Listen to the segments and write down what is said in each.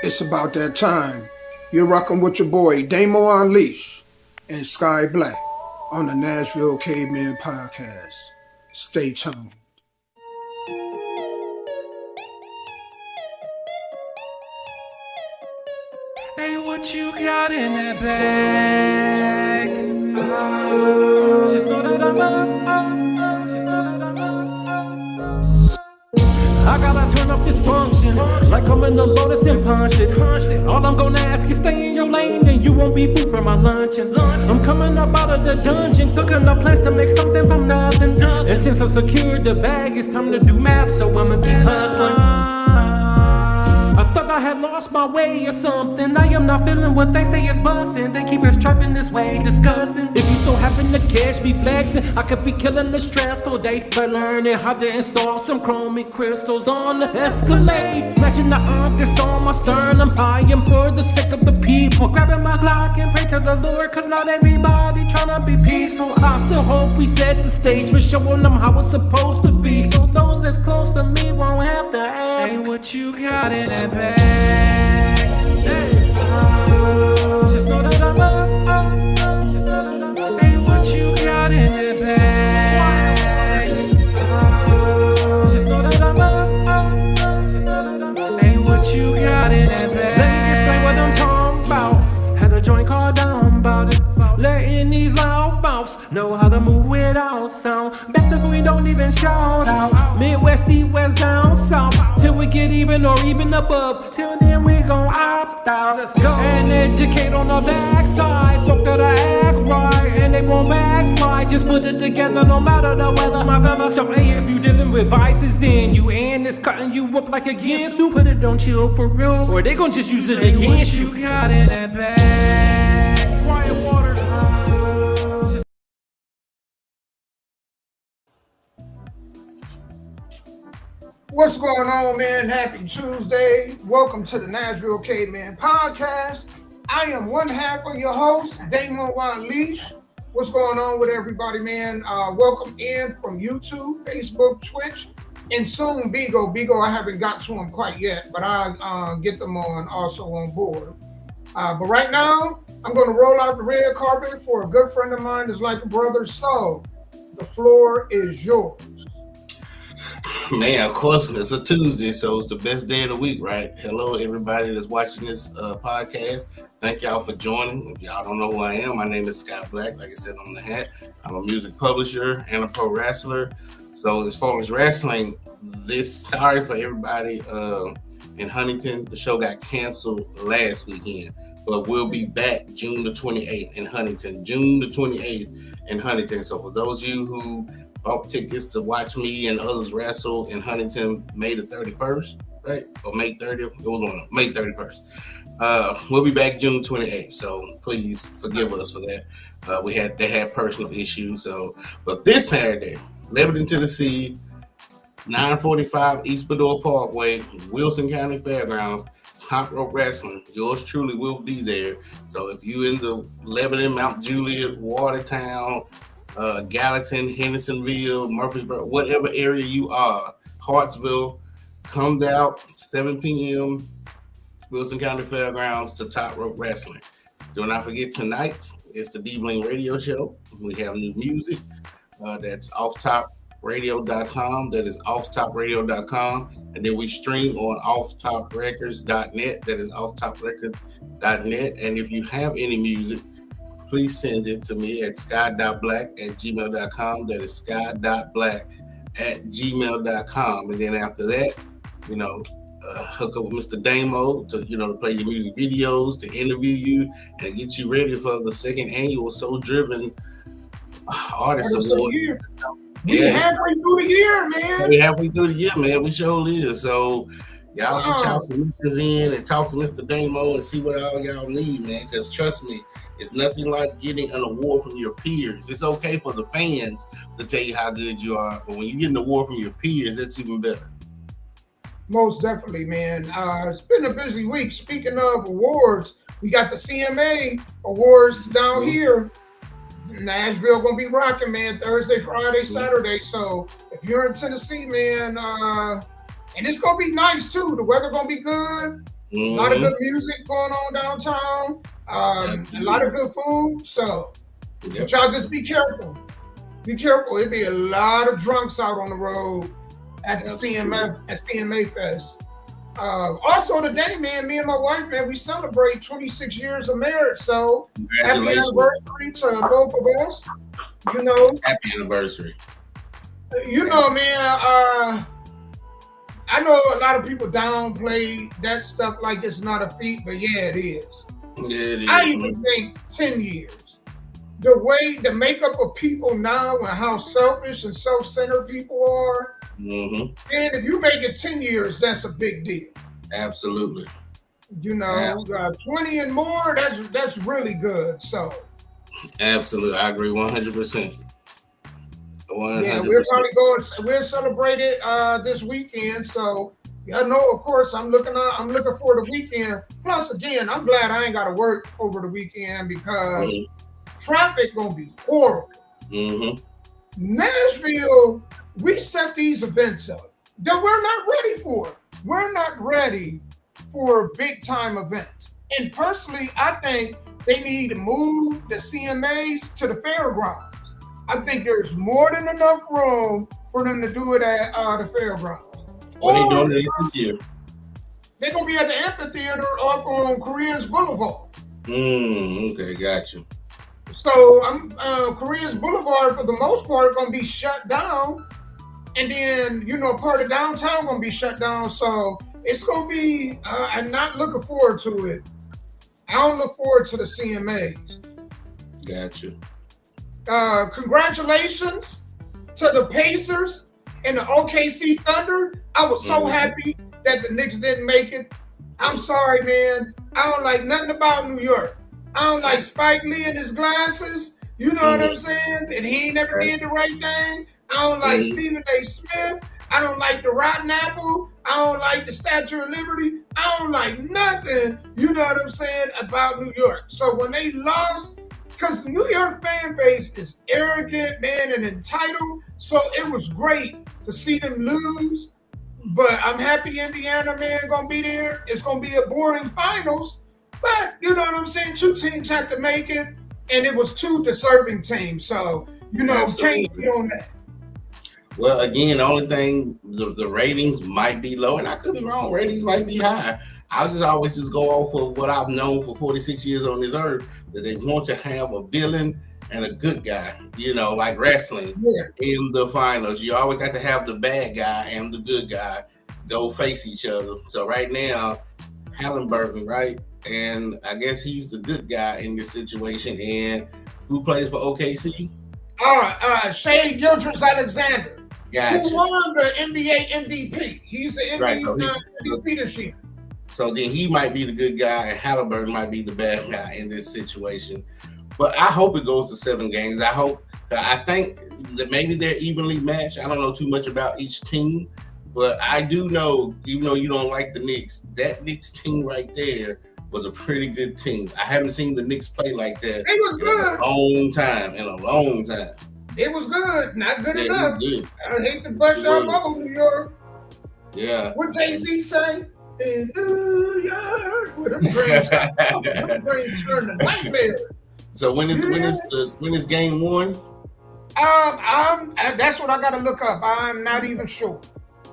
It's about that time. You're rocking with your boy Damo Unleash and Sky Black on the Nashville Caveman Podcast. Stay tuned. Hey, what you got in that bag? Just know that I'm up. Just know that I'm up. I gotta turn up this function, like I'm in the Lotus and punch it. All I'm gonna ask is stay in your lane, and you won't be food for my luncheon. I'm coming up out of the dungeon, cooking up plans to make something from nothing. And since I secured the bag, it's time to do math, so I'ma keep hustling. I thought I had lost my way or something. I am not feeling what they say is busting. They keep us trapping this way, disgusting. If you so happen to catch me flexing, I could be killing the stressful day for learning how to install some chromic crystals on the Escalade. Matching the arc that's on my sternum. I am for the sake of the people, grabbing my Glock and pray to the Lord, cause not everybody tryna be peaceful. I still hope we set the stage for showing them how it's supposed to be, so those that's close to me won't have to ask, hey, what you got in that bag? Just know that I'm up. Just know that I'm up. Hey, what you got in that bag? Just know that I'm up. Just know that I'm up. Hey, what you got in that bag? Let me explain what I'm talking about. Had a joint called down about it. Letting these loud mouths know how to move without sound. Best if we don't even shout out. Midwest, east, west, down south, till we get even or even above. Till then we gon' opt out. Let's go and educate on the backside. Folk gotta act right and they won't backslide. Just put it together no matter the weather, my brother. So hey, if you dealing with vices in you and it's cutting you up like against you, put it on chill for real, or they gon' just use it against you. What you got in that bag? Quiet water. What's going on, man? Happy Tuesday. Welcome to the Nashville Caveman Podcast. I am one half of your host, Damo Unleash. What's going on with everybody, man? Welcome in from YouTube, Facebook, Twitch, and soon Bigo. Bigo, I haven't got to them quite yet, but I'll get them also on board. But right now, I'm going to roll out the red carpet for a good friend of mine that's like a brother. So the floor is yours. Man, of course, it's a Tuesday, so it's the best day of the week, right? Hello, everybody that's watching this podcast. Thank y'all for joining. If y'all don't know who I am, my name is Scott Black. Like I said on the hat, I'm a music publisher and a pro wrestler. So as far as wrestling, sorry for everybody in Huntington. The show got canceled last weekend, but we'll be back June the 28th in Huntington. June the 28th in Huntington. So for those of you who bought tickets to watch me and others wrestle in Huntington May the 31st, right? Or May 30th. It was on May 31st. We'll be back June 28th. So please forgive us for that. They had personal issues. But this Saturday, Lebanon, Tennessee, 945 East Bedore Parkway, Wilson County Fairgrounds, Top Rope Wrestling. Yours truly will be there. So if you in the Lebanon, Mount Juliet, Watertown, Gallatin, Hendersonville, Murfreesboro, whatever area you are, Hartsville, come out 7 p.m. Wilson County Fairgrounds to Top Rope Wrestling. Do not forget tonight, it's the D-Bling Radio Show. We have new music. That's offtopradio.com. That is offtopradio.com. And then we stream on offtoprecords.net. That is offtoprecords.net. And if you have any music, please send it to me at sky.black@gmail.com. That is sky.black@gmail.com. And then after that, hook up with Mr. Damo to play your music videos, to interview you, and get you ready for the second annual Soul Driven Artist Award. We're halfway through the year, man. We're halfway through the year, man. We sure is. So y'all get y'all submissions in and talk to Mr. Damo and see what all y'all need, man. Because trust me, it's nothing like getting an award from your peers. It's okay for the fans to tell you how good you are, but when you get an award from your peers, that's even better. Most definitely, man. It's been a busy week. Speaking of awards, we got the CMA Awards down here. Nashville gonna be rocking, man. Thursday, Friday, Saturday. So if you're in Tennessee, man, and it's gonna be nice too. The weather gonna be good. A lot of good music going on downtown. A lot of good food. So, but y'all just be careful. Be careful. It'd be a lot of drunks out on the road at the CMA Fest. Also today, man, me and my wife, man, we celebrate 26 years of marriage. So happy anniversary to both of us. You know, happy anniversary. You know, man. I know a lot of people downplay that stuff like it's not a feat, but yeah, it is. Yeah, it is. I even think 10 years. The makeup of people now and how selfish and self-centered people are. And if you make it 10 years, that's a big deal. Absolutely. You know, 20 and more, that's really good. So. Absolutely, I agree 100%. 100%. Yeah, we'll celebrate it this weekend. So I know, of course, I'm looking for the weekend. Plus, again, I'm glad I ain't got to work over the weekend because traffic gonna be horrible. Nashville, we set these events up that we're not ready for. We're not ready for big time events. And personally, I think they need to move the CMAs to the fairgrounds. I think there's more than enough room for them to do it at the fairgrounds. What are they doing in the amphitheater? They're going to be at the amphitheater off on Koreans Boulevard. Okay, gotcha. So Koreans Boulevard, for the most part, going to be shut down. And then, you know, part of downtown going to be shut down. So it's going to be, I'm not looking forward to it. I don't look forward to the CMAs. Gotcha. Congratulations to the Pacers and the OKC Thunder. I was so happy that the Knicks didn't make it. I'm sorry, man. I don't like nothing about New York. I don't like Spike Lee and his glasses. You know what I'm saying? And he never did the right thing. I don't like Stephen A. Smith. I don't like the Rotten Apple. I don't like the Statue of Liberty. I don't like nothing, you know what I'm saying, about New York. So when they lost, because the New York fan base is arrogant, man, and entitled. So it was great to see them lose. But I'm happy Indiana, man, going to be there. It's going to be a boring finals. But, you know what I'm saying? Two teams have to make it. And it was two deserving teams. So, you know, can't get on that. Well, again, the only thing, the ratings might be low. And I could be wrong. Ratings might be high. I'll just always go off of what I've known for 46 years on this earth, that they want to have a villain and a good guy, you know, like wrestling in the finals. You always got to have the bad guy and the good guy go face each other. So right now, Halliburton, right? And I guess he's the good guy in this situation. And who plays for OKC? Shai Gilgeous-Alexander. Gotcha. Who won the NBA MVP. He's the MVP this year. So then he might be the good guy and Halliburton might be the bad guy in this situation. But I hope it goes to 7 games. I think that maybe they're evenly matched. I don't know too much about each team, but I do know, even though you don't like the Knicks, that Knicks team right there was a pretty good team. I haven't seen the Knicks play like that in a long time. It was good. Not good enough. Good. I hate to bust your bubble, New York. Yeah. What Jay-Z say? In New York, with them dreams turn to nightmare. So when is game 1? That's what I got to look up. I'm not even sure.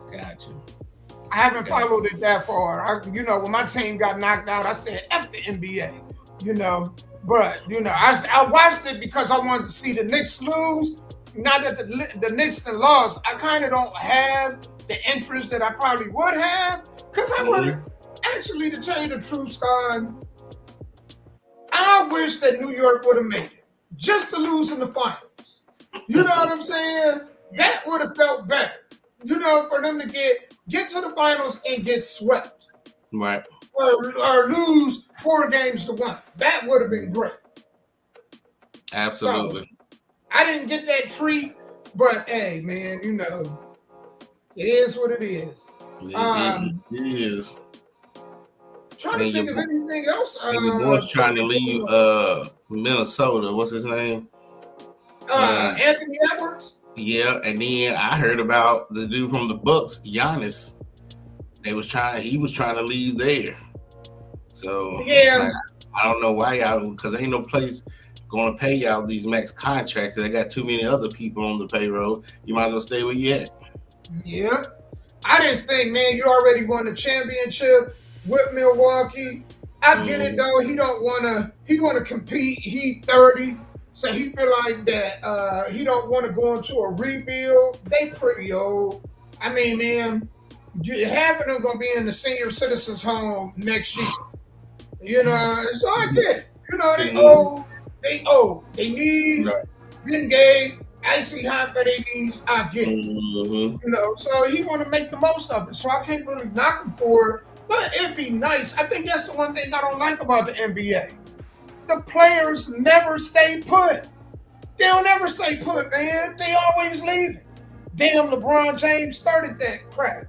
Gotcha. I haven't followed it that far. When my team got knocked out, I said F the NBA. But I watched it because I wanted to see the Knicks lose. Not that the Knicks had lost. I kind of don't have the interest that I probably would have. Because I would actually, to tell you the truth, Scott, I wish that New York would have made it just to lose in the finals. You know what I'm saying? That would have felt better. For them to get to the finals and get swept. Right. Or lose 4 games to 1. That would have been great. Absolutely. So, I didn't get that treat, but hey, man, it is what it is. It is. Trying to think of anything else. Your boy's trying to leave Minnesota. What's his name? Anthony Edwards. Yeah, and then I heard about the dude from the Bucks, Giannis. He was trying to leave there. So Yeah. like, I don't know why y'all, because ain't no place going to pay y'all these max contracts. They got too many other people on the payroll. You might as well stay where you at. Yeah. I just think, man, you already won the championship with Milwaukee. I get it though. He wanna compete. He 30. So he feel like that he don't want to go into a rebuild. They pretty old. I mean, man, half of them gonna be in the senior citizens home next year. You know, so I get it. You know, they old. They old. They knees Right. been gay. Icy hot for their knees. I get it. Mm-hmm. You know, so he want to make the most of it. So I can't really knock him for it, but it'd be nice. I think that's the one thing I don't like about the NBA. The players never stay put. They don't ever stay put, man. They always leave. Damn, LeBron James started that crap.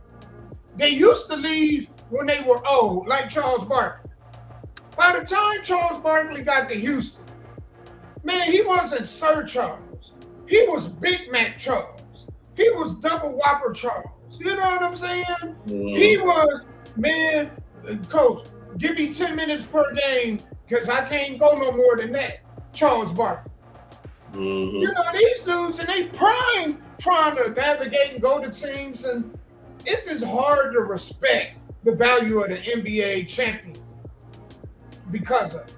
They used to leave when they were old, like Charles Barkley. By the time Charles Barkley got to Houston, man, he wasn't Sir Charles. He was Big Mac Charles. He was Double Whopper Charles. You know what I'm saying? Mm-hmm. He was, man, coach, give me 10 minutes per game because I can't go no more than that. Charles Barkley. Mm-hmm. You know, these dudes in they prime trying to navigate and go to teams, and it's just hard to respect the value of the NBA champion because of it.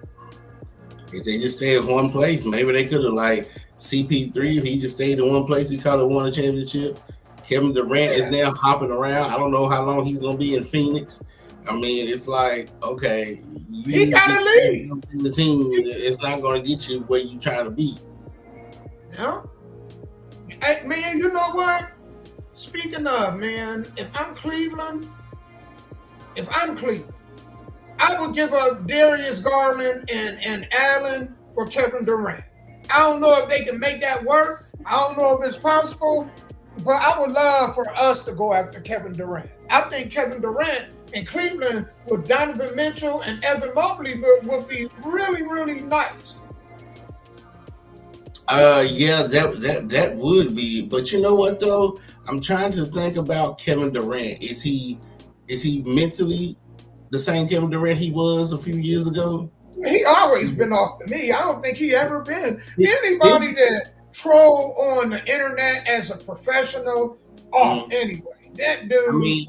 If they just stay in one place, maybe they could have like CP3. If he just stayed in one place, he could have won a championship. Kevin Durant is now hopping around. I don't know how long he's gonna be in Phoenix. I mean, it's like, okay, He gotta leave. The team it's not gonna get you where you trying to be. Yeah. Hey, man, you know what? Speaking of, man, if I'm Cleveland, I would give up Darius Garland and Allen for Kevin Durant. I don't know if they can make that work. I don't know if it's possible, but I would love for us to go after Kevin Durant. I think Kevin Durant in Cleveland with Donovan Mitchell and Evan Mobley would be really, really nice. Yeah, that would be. But you know what though? I'm trying to think about Kevin Durant. Is he mentally the same Kevin Durant he was a few years ago? He always been off the knee. I don't think he ever been anybody that troll on the internet as a professional off anyway. That dude, I mean,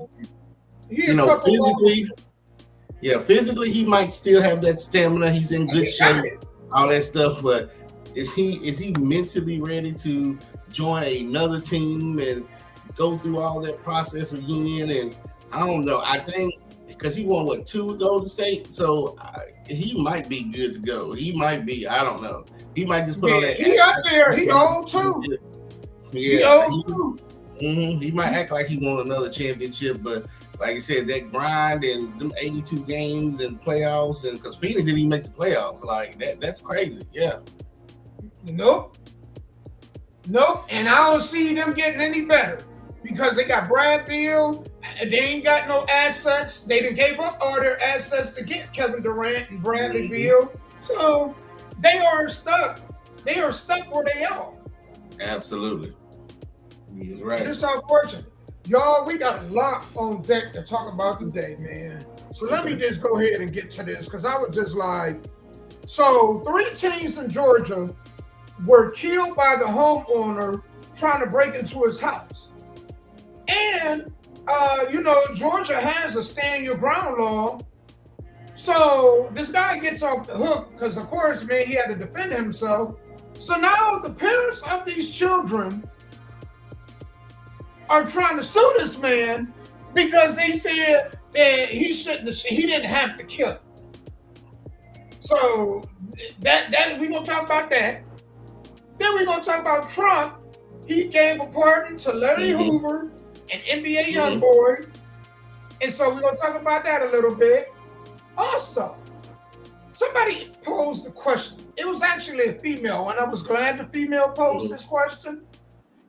physically he might still have that stamina. He's in good shape, all that stuff. But is he mentally ready to join another team and go through all that process again? And I don't know. I think because he won 2 Golden State, so he might be good to go. He might be. I don't know. He might just put on that. He up there. He old too. Yeah, he old too. He might act like he won another championship, but like you said, that grind and them 82 games and playoffs, and because Phoenix didn't even make the playoffs, like that's crazy. Yeah. Nope. And I don't see them getting any better because they got Brad Beal. They ain't got no assets. They done gave up all their assets to get Kevin Durant and Bradley Beal. So they are stuck. They are stuck where they are. Absolutely. He's right. It's unfortunate. Y'all, we got a lot on deck to talk about today, man. So let me just go ahead and get to this because I was just like, so 3 teens in Georgia were killed by the homeowner trying to break into his house. And, Georgia has a stand your ground law. So this guy gets off the hook because, of course, man, he had to defend himself. So now the parents of these children are trying to sue this man because they said that he didn't have to kill him. So that we're gonna talk about that. Then we're gonna talk about Trump. He gave a pardon to Larry Hoover, an NBA young boy. And so we're gonna talk about that a little bit. Also, somebody posed a question. It was actually a female, and I was glad the female posed this question.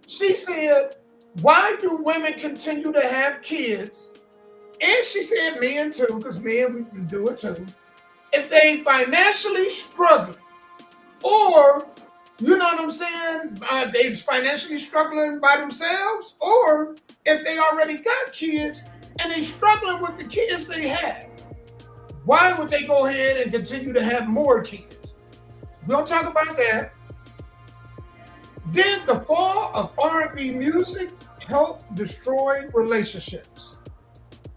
She said, why do women continue to have kids? And she said men too, because men, we can do it too. If they financially struggle, or, you know what I'm saying, they're financially struggling by themselves, or if they already got kids and they struggling with the kids they have. Why would they go ahead and continue to have more kids? We're gonna talk about that. Did the fall of R&B music help destroy relationships?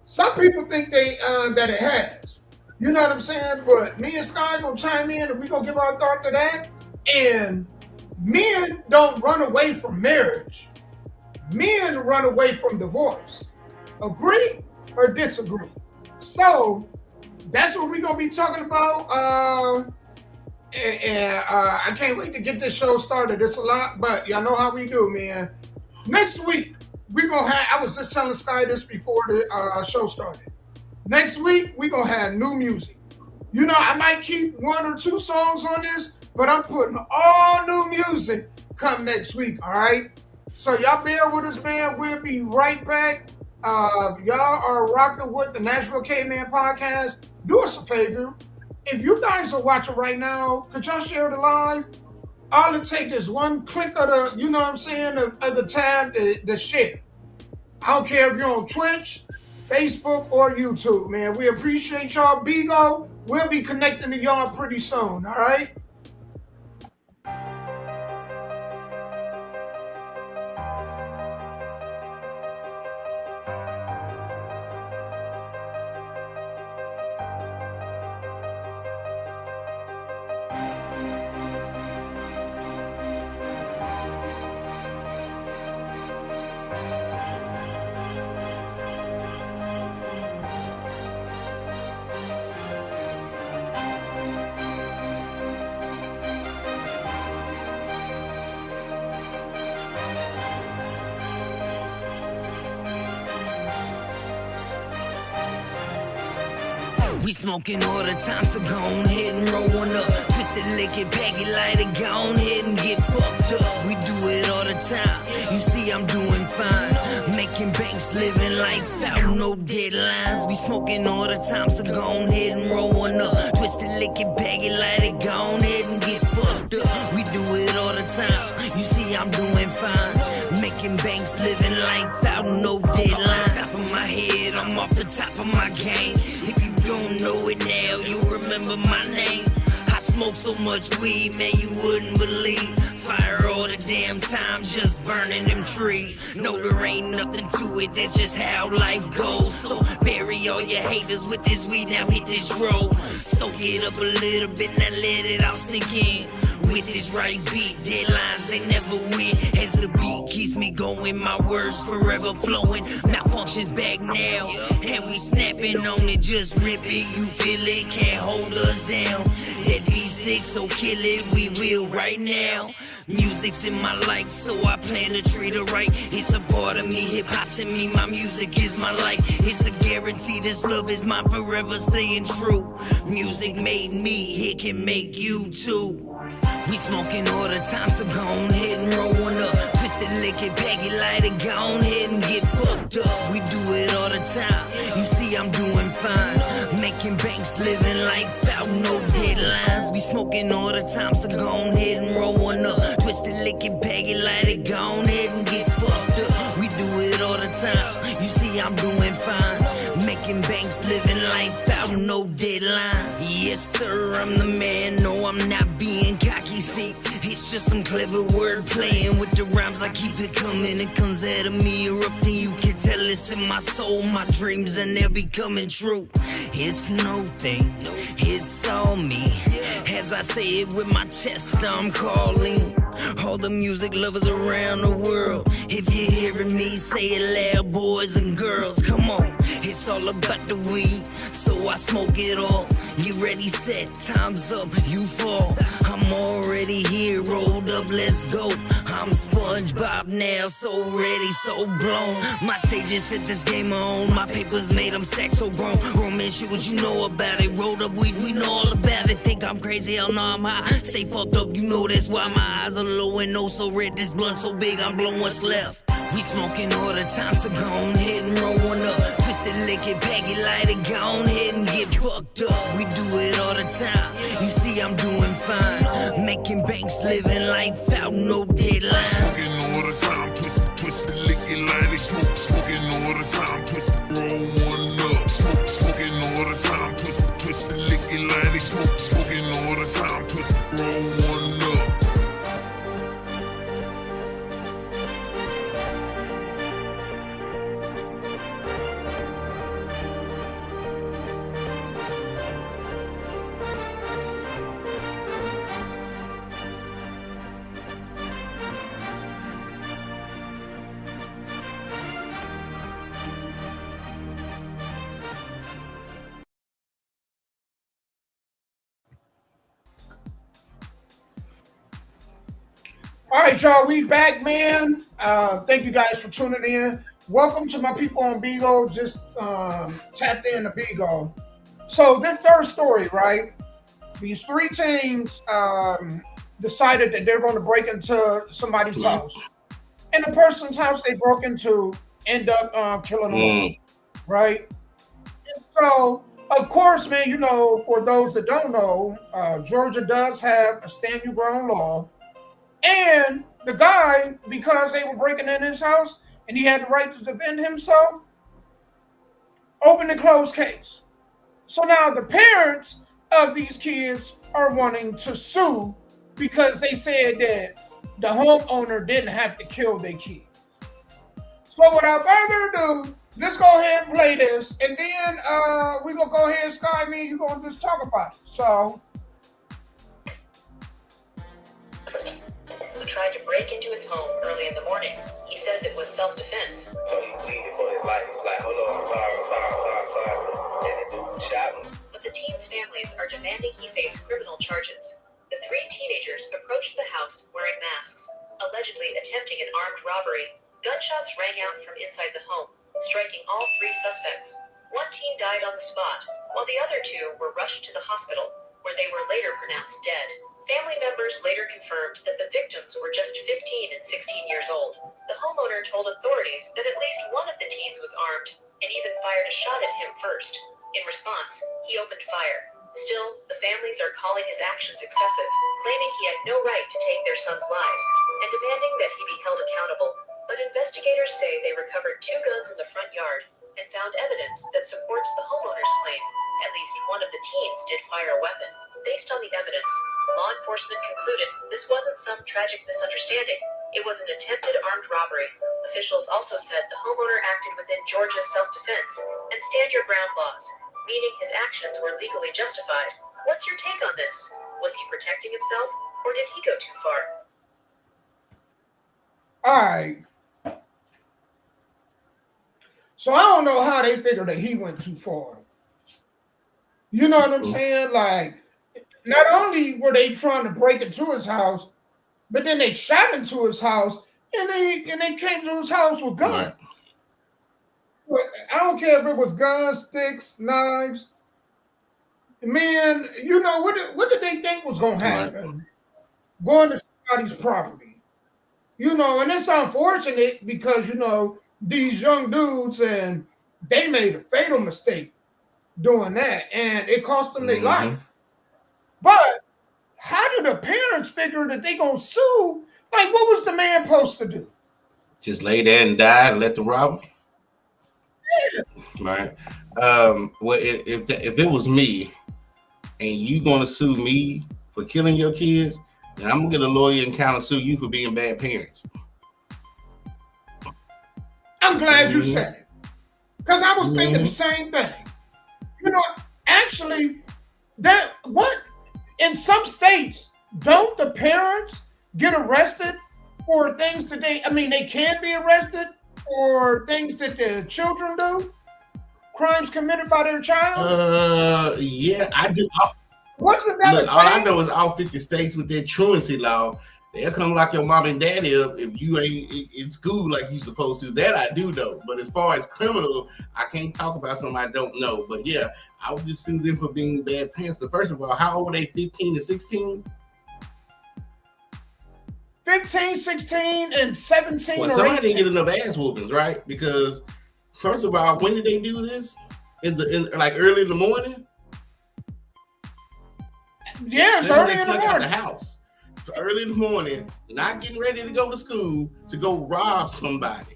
Some people think that it has. You know what I'm saying? But me and Sky gonna chime in and we gonna give our thought to that. And men don't run away from marriage. Men run away from divorce. Agree or disagree? So that's what we're gonna be talking about. I can't wait to get this show started. It's a lot, but y'all know how we do, man. Next week, we're gonna have, I was just telling Sky this before the show started. Next week, we're gonna have new music. You know, I might keep 1 or 2 songs on this, but I'm putting all new music come next week, all right? So y'all bear with us, man. We'll be right back. Y'all are rocking with the Nashville Caveman podcast. Do us a favor. If you guys are watching right now, could y'all share the live? All it takes is one click of the, you know what I'm saying, of the tab to share. I don't care if you're on Twitch, Facebook, or YouTube, man. We appreciate y'all. Bigo, we'll be connecting to y'all pretty soon, all right? We smoking all the time, so go on ahead and roll one up. Twist it, lick it, pack it, light it, go on ahead and get fucked up. We do it all the time, you see I'm doing fine. Making banks, living life out, no deadlines. We smoking all the time, so go on ahead and roll one up. Twist it, lick it, pack it, light it, go on ahead and get fucked up. We do it all the time, you see I'm doing fine. Making banks, living life out, no deadlines. Top of my head, I'm off the top of my game. If you don't know it now, you remember my name. I smoke so much weed, man, you wouldn't believe. Fire all the damn time, just burning them trees. No, there ain't nothing to it, that's just how life goes. So bury all your haters with this weed, now hit this road. Soak it up a little bit, now let it all sink in. With this right beat, deadlines they never win. As the beat keeps me going, my words forever flowing. Malfunctions back now, and we snapping on it, just rip it. You feel it, can't hold us down. That B6, so kill it, we will right now. Music's in my life, so I plan to treat it right. It's a part of me, hip-hop's in me, my music is my life. It's a guarantee this love is mine, forever staying true. Music made me, it can make you too. We smoking all the time, so go on ahead and roll one up. Twist it, lick it, pack it, light it, go on ahead and get fucked up. We do it all the time, you see I'm doing fine. Making banks, living life out, no deadlines. We smoking all the time, so go on ahead and roll one up. Twist it, lick it, pack it, light it, go on ahead and get fucked up. We do it all the time, you see I'm doing fine. Making banks, living life out, no deadline. Yes sir, I'm the man, no I'm not being cocky. See, it's just some clever word playing with the rhymes. I keep it coming, it comes out of me erupting. You can tell it's in my soul, my dreams and they'll be coming true. It's no thing, it's all me. As I say it with my chest, I'm calling all the music lovers around the world. If you're hearing me, say it loud, boys and girls, come on. It's all about the weed, so I smoke it all. Get ready, set, time's up, you fall. I'm already here, rolled up, let's go. I'm SpongeBob now, so ready, so blown. My stages set this game on, my papers made them stack so grown. Roman shit, what you know about it? Rolled up weed, we know all about it. Think I'm crazy, hell no, I'm high. Stay fucked up, you know that's why my eyes are low and oh so red. This blunt so big, I'm blowing what's left. We smoking all the time, so go on ahead and roll one up. Twist it, lick it, pack it, light it, go on ahead and get fucked up. We do it all the time, you see I'm doing fine. Making banks, living life out, no deadline. Smoking all the time, twist it, lick it, light it, smoking all the time, twist it, roll one up. Smoking all the time, twist line, they smoking all the time, twist the wrong one up. All right, y'all, we back, man. Thank you guys for tuning in. Welcome to my people on Bigo. Just tapped in to Bigo. So this third story, right? These three teens decided that they're going to break into somebody's house. And the person's house they broke into end up killing them, right? And so, of course, man, you know, for those that don't know, Georgia does have a stand your ground law. And the guy, because they were breaking in his house and he had the right to defend himself, opened a closed case. So now the parents of these kids are wanting to sue because they said that the homeowner didn't have to kill their kids. So without further ado, let's go ahead and play this. And then we're going to go ahead, Sky, me and you're going to just talk about it. So... who tried to break into his home early in the morning. He says it was self-defense. So he pleaded for his life. Like, hold on, I'm sorry. And the dude shot him. But the teens' families are demanding he face criminal charges. The three teenagers approached the house wearing masks, allegedly attempting an armed robbery. Gunshots rang out from inside the home, striking all three suspects. One teen died on the spot, while the other two were rushed to the hospital, where they were later pronounced dead. Family members later confirmed that the victims were just 15 and 16 years old. The homeowner told authorities that at least one of the teens was armed and even fired a shot at him first. In response, he opened fire. Still, the families are calling his actions excessive, claiming he had no right to take their sons' lives and demanding that he be held accountable. But investigators say they recovered 2 guns in the front yard and found evidence that supports the homeowner's claim. At least one of the teens did fire a weapon. Based on the evidence, law enforcement concluded this wasn't some tragic misunderstanding. It was an attempted armed robbery. Officials also said the homeowner acted within Georgia's self-defense and stand your ground laws, meaning his actions were legally justified. What's your take on this? Was he protecting himself, or did he go too far? All right. So I don't know how they figured that he went too far. You know what I'm saying? Like, not only were they trying to break into his house, but then they shot into his house, and they came to his house with guns. Right. I don't care if it was guns, sticks, knives. Man, you know what did they think was gonna happen? Right. Going to somebody's property, you know, and it's unfortunate because you know these young dudes and they made a fatal mistake doing that, and it cost them their life. But how do the parents figure that they gonna sue? Like, what was the man supposed to do? Just lay there and die and let them rob him? Yeah. Right. Well, if it was me and you gonna sue me for killing your kids, then I'm gonna get a lawyer and counter-sue you for being bad parents. I'm glad you said it. Because I was thinking the same thing. You know, actually, in some states, don't the parents get arrested for things that they can be arrested for things that the children do? Crimes committed by their child? Yeah, I do. Wasn't that Look, all I know is all 50 states with their truancy law, they'll come lock your mom and daddy up if you ain't in school like you supposed to. That I do know. But as far as criminal, I can't talk about something I don't know. But yeah, I would just sue them for being bad parents. But first of all, how old are they? 15 and 16? 15, 16, and 17 well, or somebody 18. didn't get enough ass whoopings, right? Because first of all, when did they do this? Like early in the morning? Yeah, it's early in the morning. Out the house. So early in the morning, not getting ready to go to school to go rob somebody.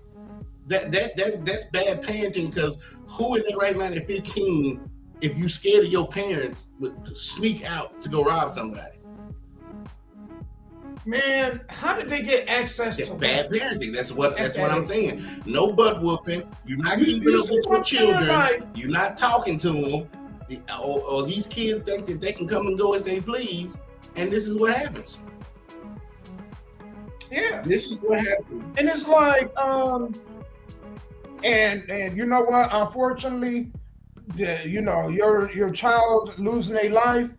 That's bad parenting, because who in there right now at 15 if you scared of your parents, would sneak out to go rob somebody? Man, how did they get access That's to bad weapons? parenting. That's what I'm saying. No butt whooping. You're not keeping up see with what your I'm saying? children. Like- You're not talking to them. Or these kids think that they can come and go as they please, and this is what happens. Yeah. This is what happens. And it's like, and you know what? Unfortunately, your child losing their life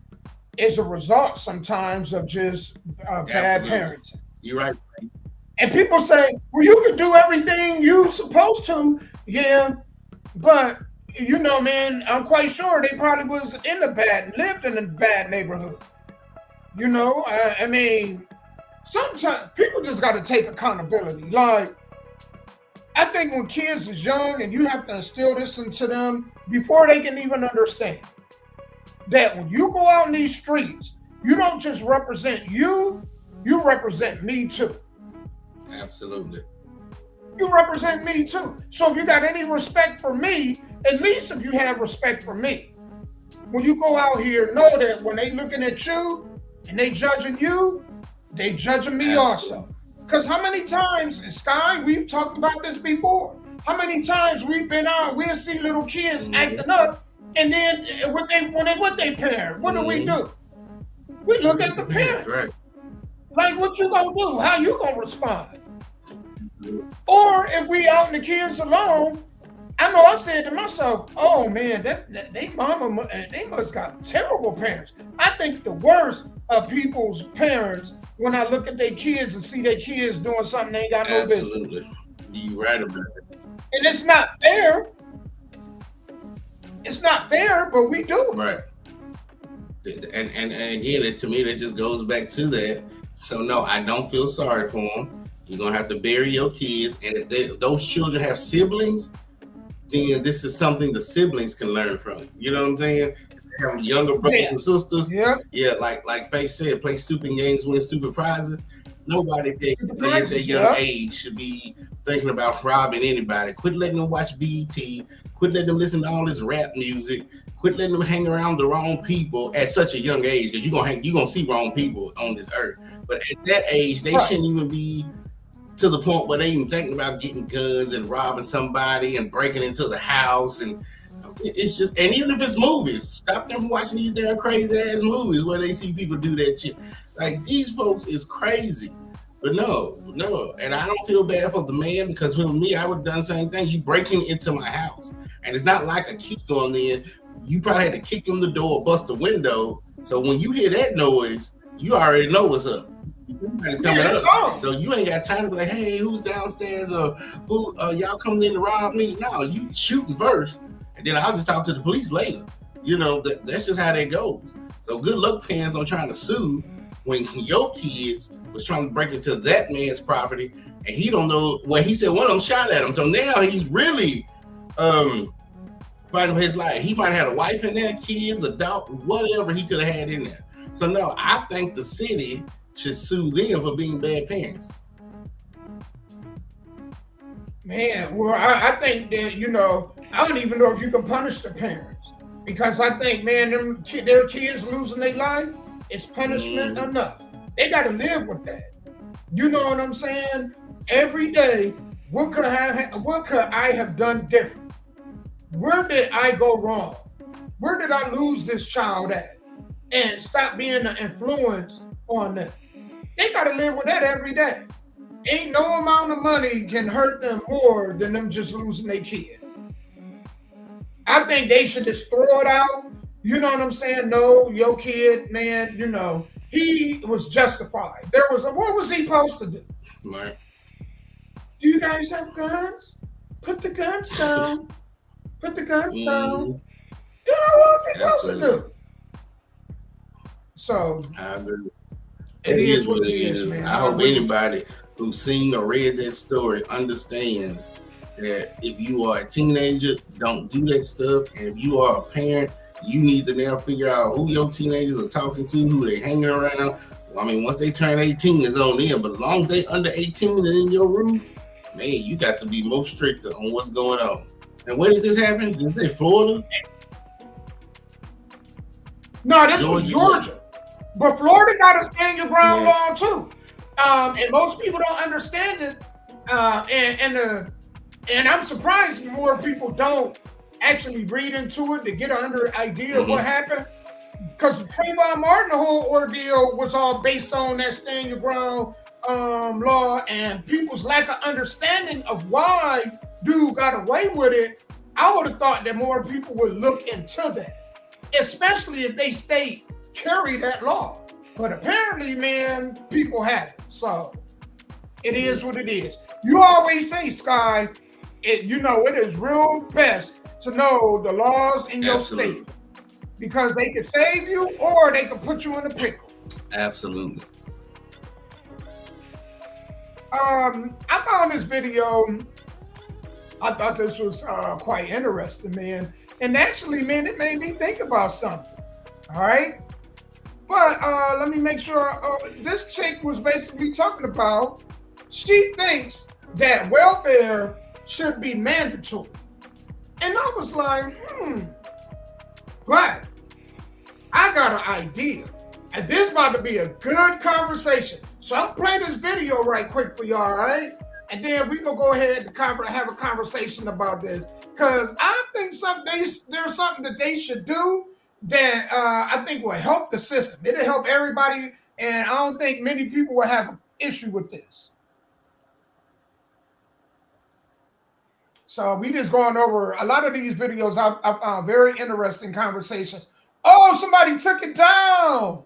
is a result sometimes of just bad Absolutely. parenting. You're right. And people say, well, you can do everything you're supposed to. Yeah, but you know, man, I'm quite sure they probably lived in a bad neighborhood. You know, I mean, sometimes people just got to take accountability. Like, I think when kids is young, and you have to instill this into them before they can even understand that when you go out in these streets, you don't just represent you represent me too. Absolutely. You represent me too. So if you got any respect for me, at least if you have respect for me, when you go out here, know that when they looking at you and they judging you, they judging me also. Because how many times, and Sky, we've talked about this before, how many times we've been out, we'll see little kids acting up, and then when they with their parent, what do we do? We look at the parent. Right. Like, what you gonna do? How you gonna respond? Or if we out and the kids alone, I know I said to myself, oh man, they mama, they must got terrible parents. I think the worst of people's parents when I look at their kids and see their kids doing something they ain't got no business. Absolutely. You're right about it. And it's not fair. It's not fair, but we do it. Right. And again, to me, that just goes back to that. So no, I don't feel sorry for them. You're gonna have to bury your kids, and if those children have siblings, then this is something the siblings can learn from. You know what I'm saying? Have younger brothers and sisters. Yeah. Like Faith said, play stupid games, win stupid prizes. Nobody at that young age should be thinking about robbing anybody. Quit letting them watch BET. Quit letting them listen to all this rap music. Quit letting them hang around the wrong people at such a young age, because you're gonna see wrong people on this earth. But at that age, they shouldn't even be to the point where they even thinking about getting guns and robbing somebody and breaking into the house. And it's just, and even if it's movies, stop them from watching these damn crazy ass movies where they see people do that shit. Like, these folks is crazy. But no. And I don't feel bad for the man, because with me, I would have done the same thing. You breaking into my house, and it's not like a key going in. You probably had to kick in the door, bust the window. So when you hear that noise, you already know what's up. It's coming up. So you ain't got time to be like, hey, who's downstairs, or who y'all coming in to rob me? No, you shooting first, and then I'll just talk to the police later. You know, that's just how that goes. So good luck, parents, on trying to sue when your kids was trying to break into that man's property, and he don't know. Well, he said one of them shot at him, so now he's really fighting for his life. He might have had a wife in there, kids, a dog, whatever he could have had in there. So no, I think the city should sue them for being bad parents. Man, well, I think that, I don't even know if you can punish the parents, because I think, man, their kids losing their life is punishment enough. They got to live with that. You know what I'm saying? Every day, what could I have done different? Where did I go wrong? Where did I lose this child at? And stop being an influence on them. They got to live with that every day. Ain't no amount of money can hurt them more than them just losing their kid. I think they should just throw it out. You know what I'm saying? No, your kid, man, he was justified. What was he supposed to do? Right. Do you guys have guns? Put the guns down. Put the guns down. You know, what was he supposed to do? So, I agree. It is what it is, man. I hope anybody who's seen or read that story understands that if you are a teenager, don't do that stuff. And if you are a parent, you need to now figure out who your teenagers are talking to, who they hanging around. I mean, once they turn 18, it's on them. But as long as they under 18 and in your roof, man, you got to be more stricter on what's going on. And where did this happen? Did it say Florida? No, this was Georgia. But Florida got a stand your ground law too. And most people don't understand it. And I'm surprised more people don't actually read into it to get an idea of what happened. Because Trayvon Martin, the whole ordeal was all based on that stand your ground law, and people's lack of understanding of why dude got away with it. I would have thought that more people would look into that, especially if they carry that law. But apparently, man, people have it. So it is what it is. You always say, Sky, it is real best to know the laws in your state, because they can save you or they can put you in a pickle. Absolutely. I found this video. I thought this was quite interesting, man. And actually, man, it made me think about something. All right. But let me make sure. This chick was basically talking about, she thinks that welfare should be mandatory. And I was like, but I got an idea. And this is about to be a good conversation. So I'll play this video right quick for y'all, all right? And then we gonna go ahead and have a conversation about this. Because I think there's something that they should do that I think will help the system. It'll help everybody, and I don't think many people will have an issue with this. So we just going over a lot of these videos. I found very interesting conversations. Oh, somebody took it down.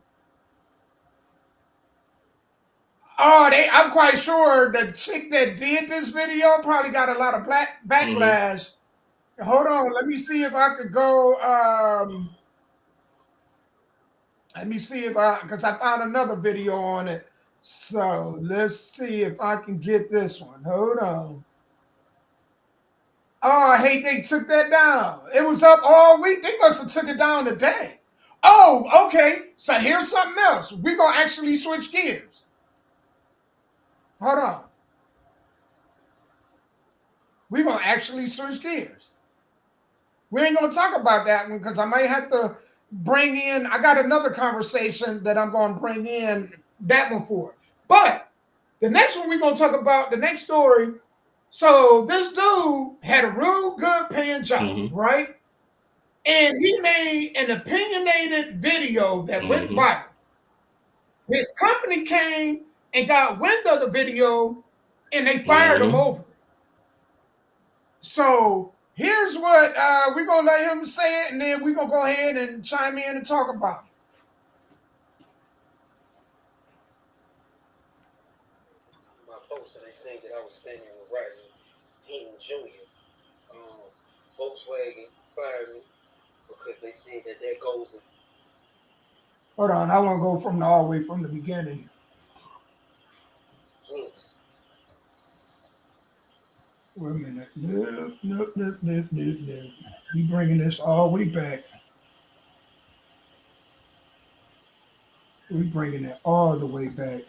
Oh, I'm quite sure the chick that did this video probably got a lot of backlash. Hold on, let me see if I could go. Let me see because I found another video on it. So let's see if I can get this one. Hold on. Oh, I hate they took that down. It was up all week. They must have took it down today. Oh, okay. So here's something else. We're going to actually switch gears. Hold on. We're going to actually switch gears. We ain't going to talk about that one because I might have to bring in, I got another conversation that I'm going to bring in that one for. But the next one we're going to talk about, the next story. So this dude had a real good paying job, right? And he made an opinionated video that went viral. His company came and got wind of the video and they fired him over it. So here's what we're going to let him say it, and then we're going to go ahead and chime in and talk about it. My post, and they saying that I was standing with Rodney Hinton Jr. Volkswagen fired me because they said that goes. Hold on, I want to go from all the way from the beginning. Yes. Wait a minute. No. We bringing this all the way back. We bringing it all the way back.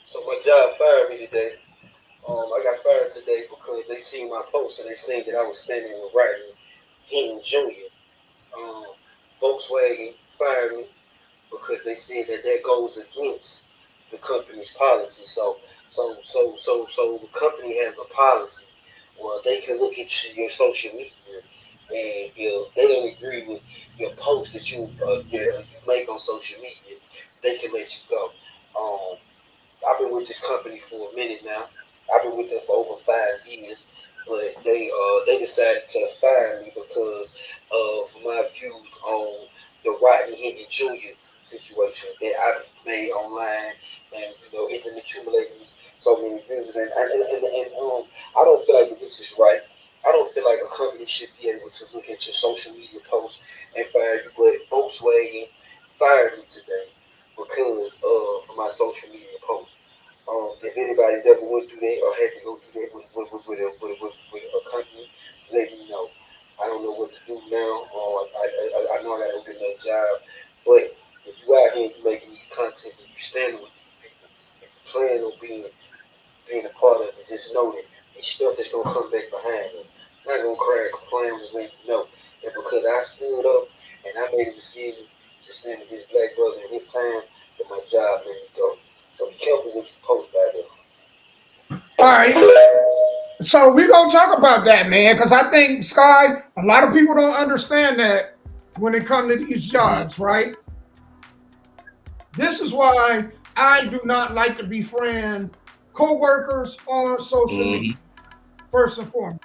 So my job fired me today. I got fired today because they seen my post and they seen that I was standing with Rodney Hinton Jr. Volkswagen fired me because they said that goes against the company's policy. So the company has a policy. Well, they can look at your social media, and if they don't agree with your post that you make on social media, they can let you go. I've been with this company for a minute now. I've been with them for over 5 years, but they decided to fire me because of my views on the Rodney Hinton Jr. situation that I've made online, and it's been accumulating so many views, and I don't feel like this is right. I don't feel like a company should be able to look at your social media posts and fire you, but Volkswagen fired me today because of my social media posts. If anybody's ever went through that or had to go through that with a company, let me know. I don't know what to do now. I know I got to open that job, but if you out here and you making these contents and you standing with these people, if you plan on being a part of it, just know that it's stuff that's gonna come back behind them. I'm not gonna cry and complain, I'm just letting you know that because I stood up And I made a decision to stand with this black brother in his time that my job let me go. So be careful what you post out there. All right. So we're going to talk about that, man, because I think, Sky, a lot of people don't understand that when it comes to these jobs, right? This is why I do not like to befriend co-workers on social media, first and foremost.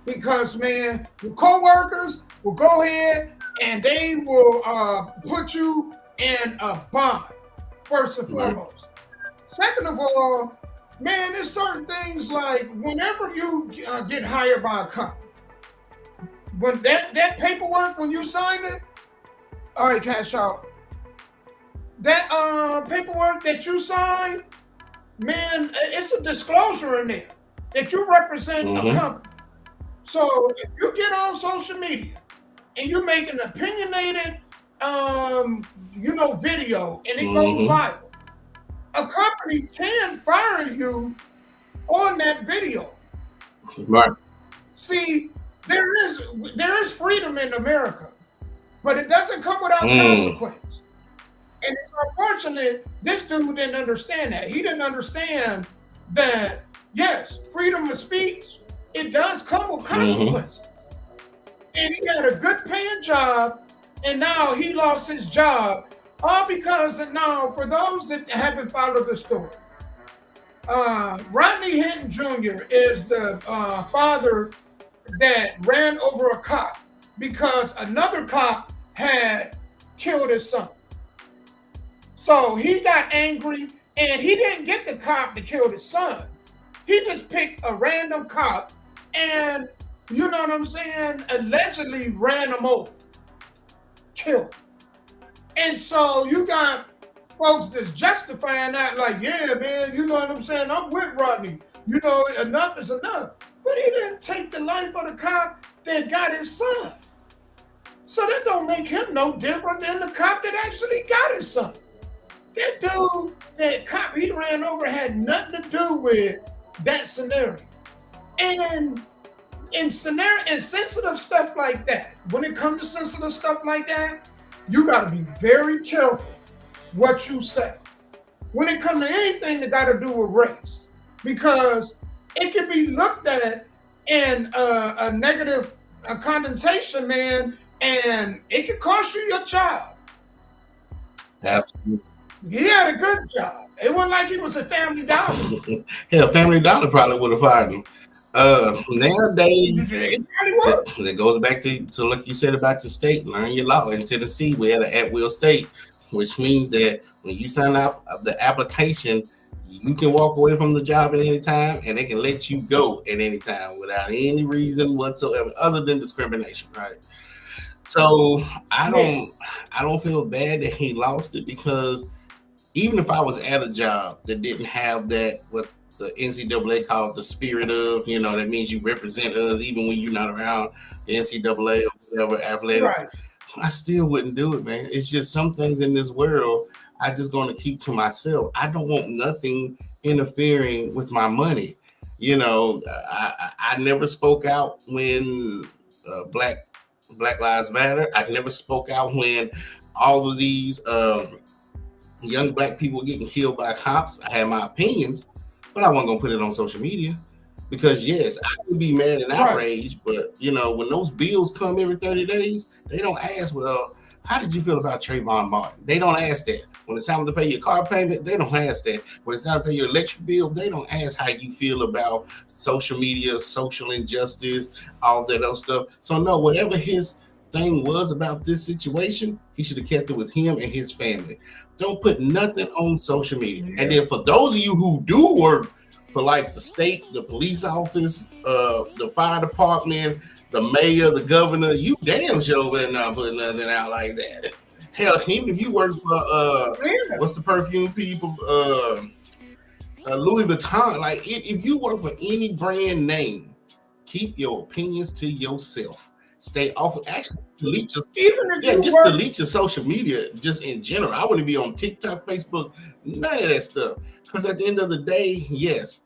Because, man, your co-workers will go ahead and they will put you in a bind, first and foremost. Second of all, man, there's certain things like whenever you get hired by a company, when that paperwork, when you sign it, all right, cash out. That paperwork that you sign, man, it's a disclosure in there that you represent a company. So if you get on social media and you make an opinionated, video and it goes viral, a company can fire you on that video. Right. See, there is freedom in America, but it doesn't come without consequence. And it's unfortunate this dude didn't understand that. He didn't understand that, yes, freedom of speech, it does come with consequences. And he had a good paying job, and now he lost his job, all because of now, for those that haven't followed the story, Rodney Hinton Jr. is the father that ran over a cop because another cop had killed his son. So he got angry, and he didn't get the cop that killed his son. He just picked a random cop and, you know what I'm saying, allegedly ran him over, killed. And so you got folks that's justifying that like, yeah, man, you know what I'm saying, I'm with Rodney. You know, enough is enough. But he didn't take the life of the cop that got his son. So that don't make him no different than the cop that actually got his son. That dude, that cop he ran over had nothing to do with that scenario. And in sensitive stuff like that, when it comes to sensitive stuff like that, you gotta be very careful what you say. When it comes to anything that got to do with race, because it can be looked at in a negative connotation, man, and it can cost you your job. Absolutely. He had a good job. It wasn't like he was a Family Dollar. Hell, Family Dollar probably would have fired him. Nowadays, it goes back to like you said about your state. Learn your law. In Tennessee, we had an at-will state, which means that when you sign up the application, you can walk away from the job at any time, and they can let you go at any time without any reason whatsoever, other than discrimination, right? So I don't feel bad that he lost it, because even if I was at a job that didn't have that, what the NCAA called the spirit of, that means you represent us even when you're not around the NCAA or whatever athletics, right, I still wouldn't do it, man. It's just some things in this world I just going to keep to myself. I don't want nothing interfering with my money. I never spoke out when Black Lives Matter. I never spoke out when all of these young black people getting killed by cops. I had my opinions, but I wasn't gonna put it on social media, because yes, I could be mad and outraged, but when those bills come every 30 days, they don't ask, well, how did you feel about Trayvon Martin? They don't ask that. When it's time to pay your car payment, they don't ask that. When it's time to pay your electric bill, they don't ask how you feel about social media, social injustice, all that other stuff. So no, whatever his thing was about this situation, he should have kept it with him and his family. Don't put nothing on social media. And then for those of you who do work for like the state, the police office, the fire department, the mayor, the governor, you damn sure better not put nothing out like that. Hell, even if you work for what's the perfume people, Louis Vuitton, like if you work for any brand name, keep your opinions to yourself. Stay off. Actually, delete your social media just in general. I wouldn't be on TikTok, Facebook, none of that stuff. Because at the end of the day, yes,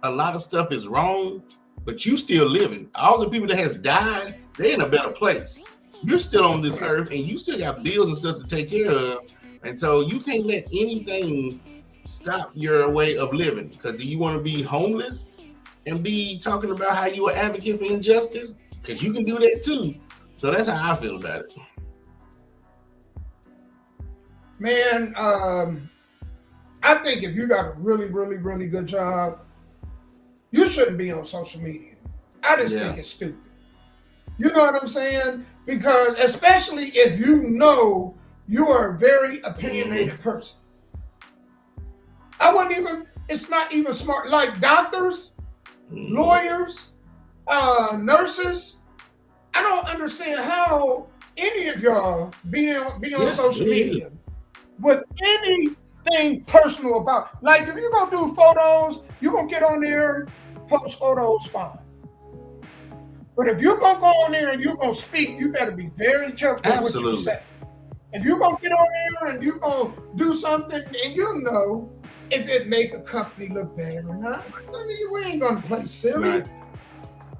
a lot of stuff is wrong, but you still living. All the people that has died, they're in a better place. you're still on this earth and you still got bills and stuff to take care of. And so you can't let anything stop your way of living. Because do you want to be homeless and be talking about how you are advocate for injustice? Because you can do that too. So that's how I feel about it. Man, I think if you got a really, really, really good job, you shouldn't be on social media. I just think it's stupid. You know what I'm saying? Because especially if you know you are a very opinionated person. It's not even smart. Like doctors, lawyers, nurses, I don't understand how any of y'all be on social media with anything personal about. Like if you're gonna do photos, you're gonna get on there, post photos, fine. But if you're gonna go on there and you're gonna speak, you better be very careful what you say. If you're gonna get on there and you're gonna do something, and you know if it make a company look bad or not, I mean, we ain't gonna play silly. Right.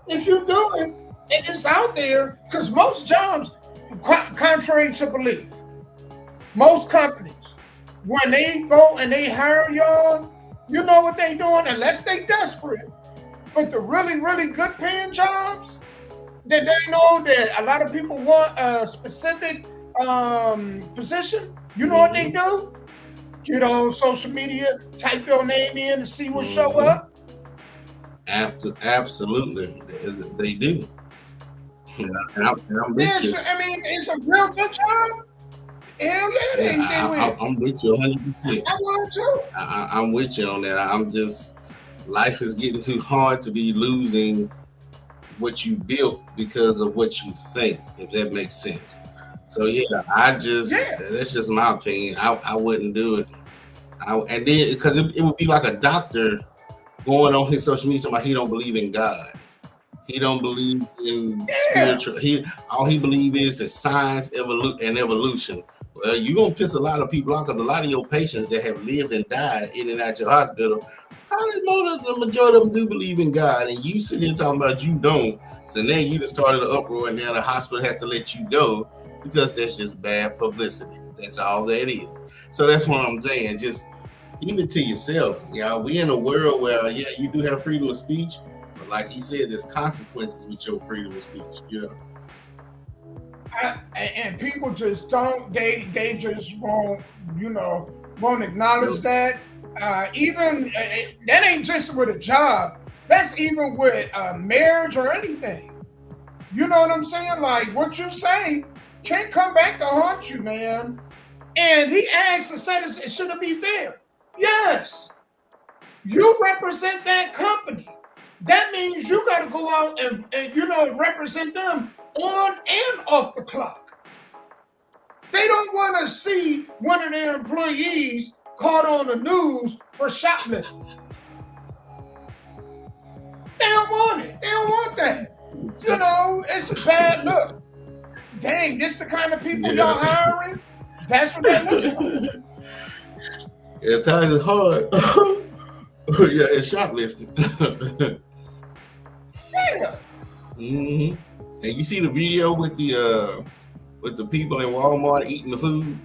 If you do it, and it's out there, because most jobs, contrary to belief, most companies, when they go and they hire y'all, you know what they doing, unless they desperate. But the really, really good paying jobs, that they know that a lot of people want a specific position, you know what they do? Get on social media, type your name in to see what show up. Absolutely, they do. Yeah, and I'm with you. I mean, it's a real good job. Hell yeah, they will. I'm with you 100%. I want to. I'm with you on that. I'm just, life is getting too hard to be losing what you built because of what you think, if that makes sense. So that's just my opinion. I wouldn't do it. And then because it would be like a doctor going on his social media talking about he don't believe in God. He don't believe in spiritual. All he believes is science, and evolution. Well, you're gonna piss a lot of people off because a lot of your patients that have lived and died in and out your hospital, probably the majority of them do believe in God, and you sit here talking about you don't. So now you just started an uproar, and now the hospital has to let you go because that's just bad publicity. That's all that is. So that's what I'm saying. Just keep it to yourself. Y'all, we in a world where you do have freedom of speech, but like he said, there's consequences with your freedom of speech. You know. And people just don't. They just won't acknowledge that. Even that ain't just with a job. That's even with marriage or anything. You know what I'm saying? Like what you say can't come back to haunt you, man. And he asked and said, should it be fair? Yes. You represent that company. That means you got to go out and represent them on and off the clock. They don't want to see one of their employees caught on the news for shoplifting. They don't want it. They don't want that. You know, it's a bad look. Dang, this the kind of people y'all hiring? That's what they look like. Yeah, times is hard. Yeah, it's shoplifting. Yeah. Mm-hmm. And you see the video with the people in Walmart eating the food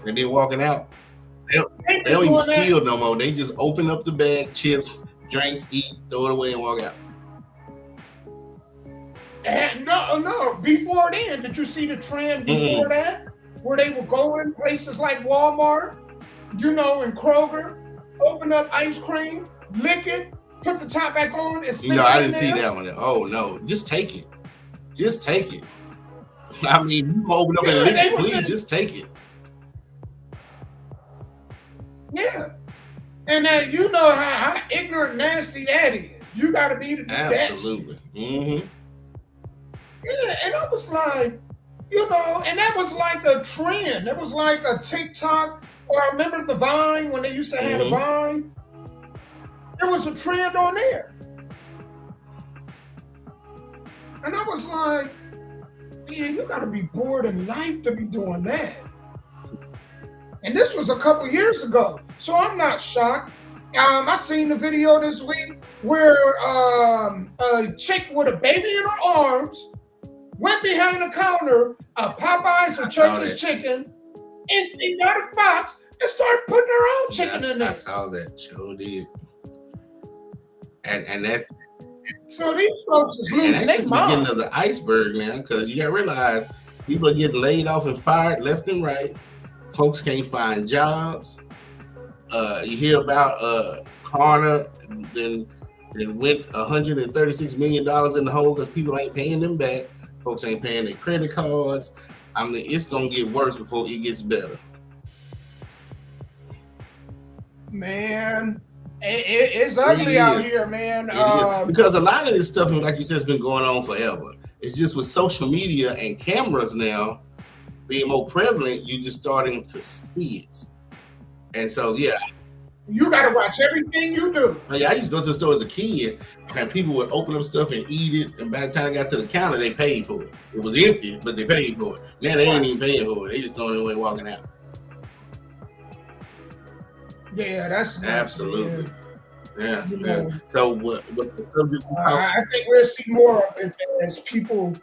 and then walking out. They don't even steal no more. They just open up the bag, chips, drinks, eat, throw it away, and walk out. And no. Before then, did you see the trend before that? Where they were going places like Walmart, and Kroger, open up ice cream, lick it, put the top back on, and stick it in I didn't there. see that one. Oh no, just take it. Just take it. I mean, you open up and lick it, please just take it. Yeah. And you know how ignorant, nasty that is. You got to be to do that. Absolutely. Mm-hmm. Yeah, and I was like, and that was like a trend. It was like a TikTok, or I remember the Vine when they used to have a Vine. There was a trend on there. And I was like, man, you got to be bored in life to be doing that. And this was a couple years ago, so I'm not shocked. I seen the video this week where a chick with a baby in her arms went behind the counter of Popeyes or Church's Chicken and got a box and started putting her own chicken in there. I saw that. Sure did. And that's so these folks are losing their the mind. beginning of the iceberg now, because you gotta realize people are getting laid off and fired left and right. Folks can't find jobs. You hear about Klarna then went $136 million in the hole because people ain't paying them back. Folks ain't paying their credit cards. I mean, it's gonna get worse before it gets better. Man, it's ugly out here, man. Because a lot of this stuff, like you said, has been going on forever. It's just with social media and cameras now being more prevalent, you're just starting to see it. And so, yeah. You got to watch everything you do. Yeah, I used to go to the store as a kid, and people would open up stuff and eat it, and by the time I got to the counter, they paid for it. It was empty, but they paid for it. Now they ain't even paying for it. They just throwing it away walking out. Yeah, that's absolutely. Yeah. So what the subject? I think we'll see more of it as people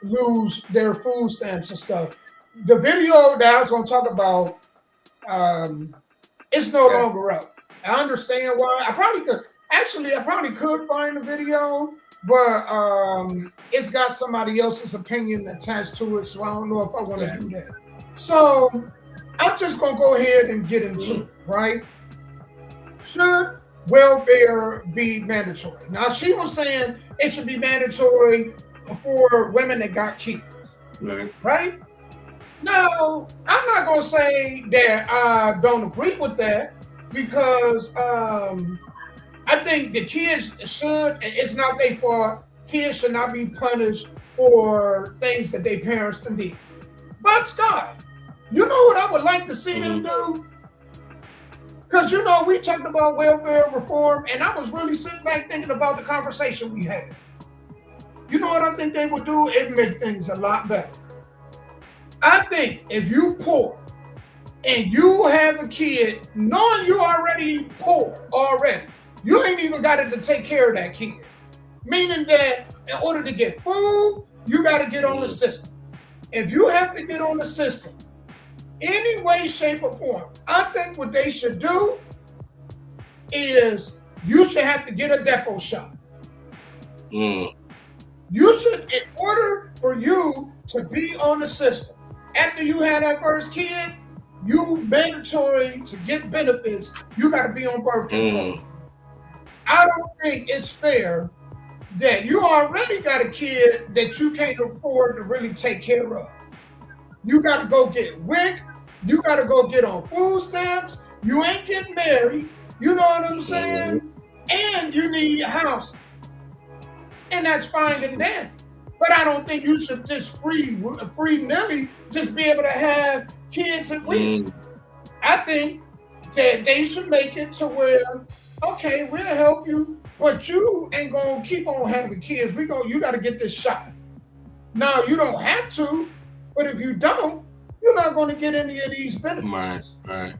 lose their food stamps and stuff. The video that I was going to talk about, it's no longer up. I understand why. I probably could find the video, but it's got somebody else's opinion attached to it, so I don't know if I want to do that. So I'm just going to go ahead and get into it, right? Should welfare be mandatory? Now, she was saying it should be mandatory for women that got kids, right? Now, I'm not going to say that I don't agree with that because I think the kids it's not their fault. Kids should not be punished for things that their parents did. But, Scott, you know what I would like to see them do? Because, we talked about welfare reform, and I was really sitting back thinking about the conversation we had. You know what I think they would do? It'd make things a lot better. I think if you poor and you have a kid, knowing you already poor already, you ain't even got to take care of that kid. Meaning that in order to get food, you got to get on the system. If you have to get on the system, any way, shape, or form, I think what they should do is you should have to get a depot shot. You should, in order for you to be on the system, after you had that first kid, you mandatory to get benefits, you got to be on birth control. I don't think it's fair that you already got a kid that you can't afford to really take care of. You got to go get WIC. You got to go get on food stamps. You ain't getting married. You know what I'm saying? And you need a house. And that's fine and dandy. But I don't think you should just free-nilly just be able to have kids and we. I think that they should make it to where, okay, we'll help you, but you ain't going to keep on having kids. You got to get this shot. Now, you don't have to, but if you don't, you're not going to get any of these benefits. Right.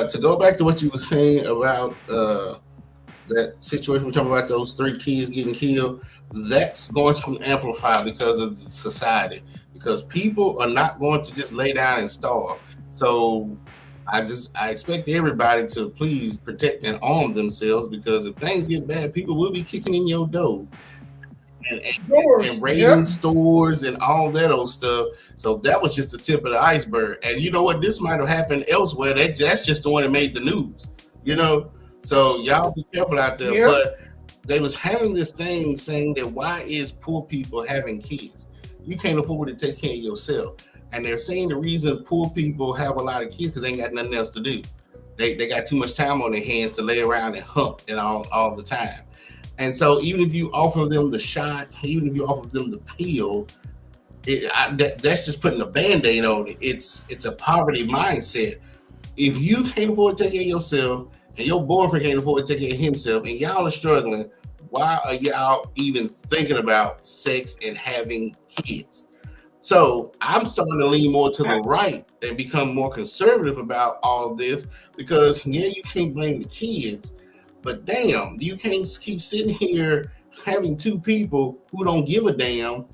To go back to what you were saying about that situation, we're talking about those 3 kids getting killed, that's going to amplify because of society, because people are not going to just lay down and starve. So I expect everybody to please protect and arm themselves, because if things get bad, people will be kicking in your door and raiding stores and all that old stuff. So that was just the tip of the iceberg. And you know what? This might have happened elsewhere. That's just the one that made the news, So y'all be careful out there. But they was having this thing saying that why is poor people having kids? You can't afford to take care of yourself. And they're saying the reason poor people have a lot of kids because they ain't got nothing else to do. They got too much time on their hands to lay around and hump and all the time. And so even if you offer them the shot, even if you offer them the pill, that's just putting a Band-Aid on it. It's a poverty mindset. If you can't afford to take care of yourself and your boyfriend can't afford to take care of himself and y'all are struggling, why are y'all even thinking about sex and having kids? So I'm starting to lean more to the right and become more conservative about all of this, because you can't blame the kids, but damn, you can't keep sitting here having 2 people who don't give a damn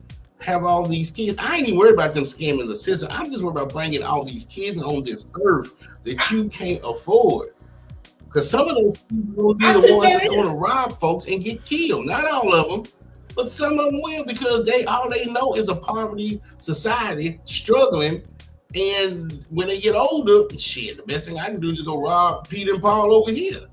have all these kids. I ain't even worried about them scamming the system. I'm just worried about bringing all these kids on this earth that you can't afford. Because some of those people will be the ones that's going to rob folks and get killed. Not all of them, but some of them will, because all they know is a poverty society struggling. And when they get older, shit, the best thing I can do is just go rob Peter and Paul over here.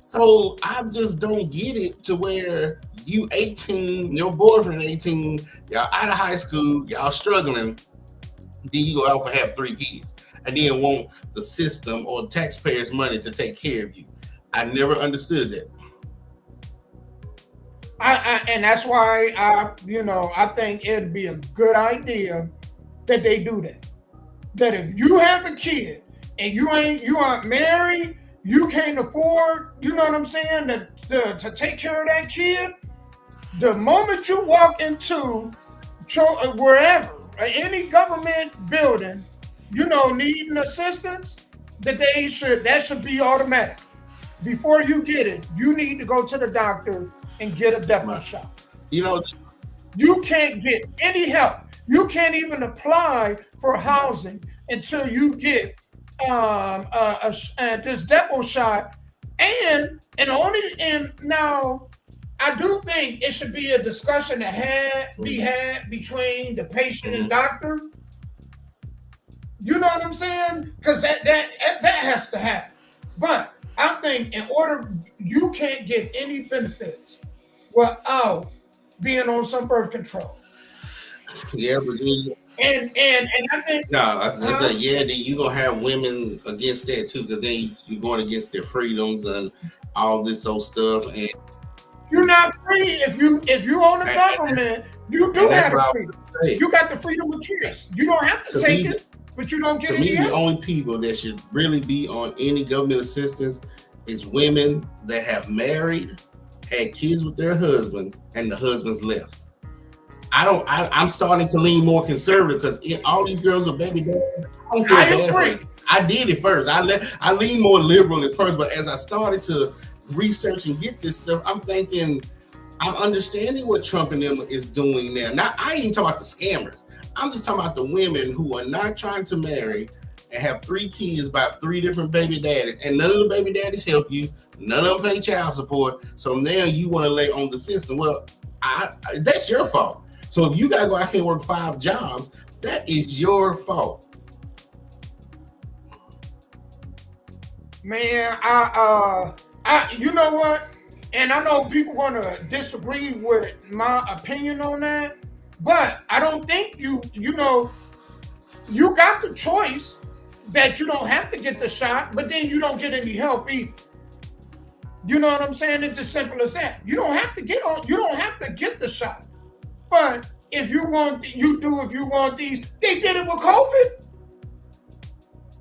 So I just don't get it to where you 18, your boyfriend 18, y'all out of high school, y'all struggling, then you go out and have 3 kids, and then want the system or taxpayers' money to take care of you. I never understood that. And that's why I think it'd be a good idea that they do that. That if you have a kid and you aren't married, you can't afford, you know what I'm saying, to take care of that kid. The moment you walk into wherever, any government building, needing assistance, that should be automatic. Before you get it, you need to go to the doctor and get a depot shot. You can't get any help. You can't even apply for housing until you get this depot shot. And now I do think it should be a discussion that be had between the patient and doctor. You know what I'm saying? Because that has to happen. But I think you can't get any benefits without being on some birth control. Yeah, but and I think then you're gonna have women against that too, because then you're going against their freedoms and all this old stuff. And you're not free if you own a government. You do have the freedom. You got the freedom of choice. You don't have to take it, but you don't get it. To me, the only people that should really be on any government assistance is women that have married, had kids with their husbands, and the husbands left. I'm starting to lean more conservative because all these girls are baby daddies. I don't feel bad for it. I did it first. I leaned more liberal at first, but as I started to research and get this stuff, I'm thinking, I'm understanding what Trump and them is doing now. Now, I ain't talking about the scammers. I'm just talking about the women who are not trying to marry and have 3 kids by 3 different baby daddies, and none of the baby daddies help you. None of them pay child support. So now you want to lay on the system. Well, that's your fault. So if you gotta go out here and work 5 jobs, that is your fault. Man, you know what? And I know people gonna disagree with my opinion on that, but I don't think you got the choice that you don't have to get the shot, but then you don't get any help either. You know what I'm saying? It's as simple as that. You don't have to get the shot. But if you want these, they did it with COVID.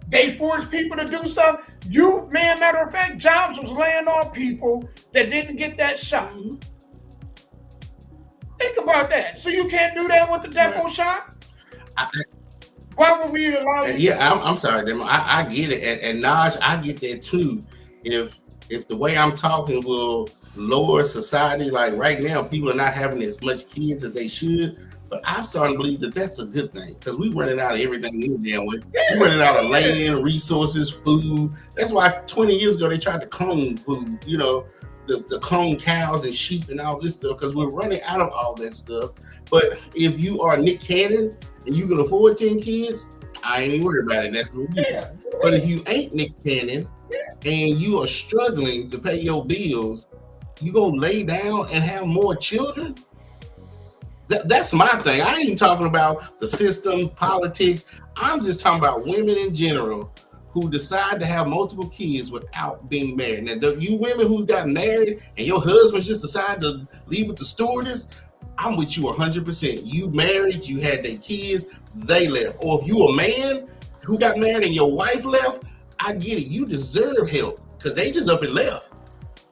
They forced people to do stuff. Matter of fact, Jobs was laying off people that didn't get that shot. Mm-hmm. Think about that. So you can't do that with the depot shot? Why would we allow you? Yeah, I'm sorry, Demo. I get it. And Naj, I get that too. If the way I'm talking will lower society, like right now, people are not having as much kids as they should. But I'm starting to believe that that's a good thing, because we're running out of everything we're dealing with. We're running out of land, resources, food. That's why 20 years ago they tried to clone food, the clone cows and sheep and all this stuff, because we're running out of all that stuff. But if you are Nick Cannon and you can afford 10 kids, I ain't even worried about it. That's what we do. But if you ain't Nick Cannon and you are struggling to pay your bills, you gonna lay down and have more children? That's my thing. I ain't even talking about the system, politics. I'm just talking about women in general who decide to have multiple kids without being married. Now, you women who got married and your husbands just decided to leave with the stewardess, I'm with you 100%. You married, you had their kids, they left. Or if you a man who got married and your wife left, I get it. You deserve help because they just up and left.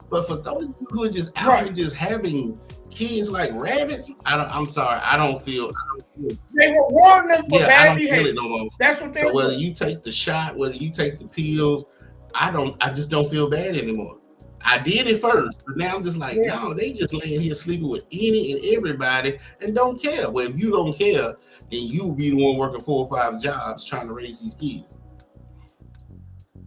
But for those who are just out here just having kids like rabbits, I'm sorry, I don't feel. They were warning them for bad behavior. I don't feel it no more. That's what they. So whether you take the shot, whether you take the pills, I just don't feel bad anymore. I did it first, but now I'm just like, Yeah. no, they just laying here sleeping with any and everybody and don't care. Well, if you don't care, then you will be the one working 4 or 5 jobs trying to raise these kids.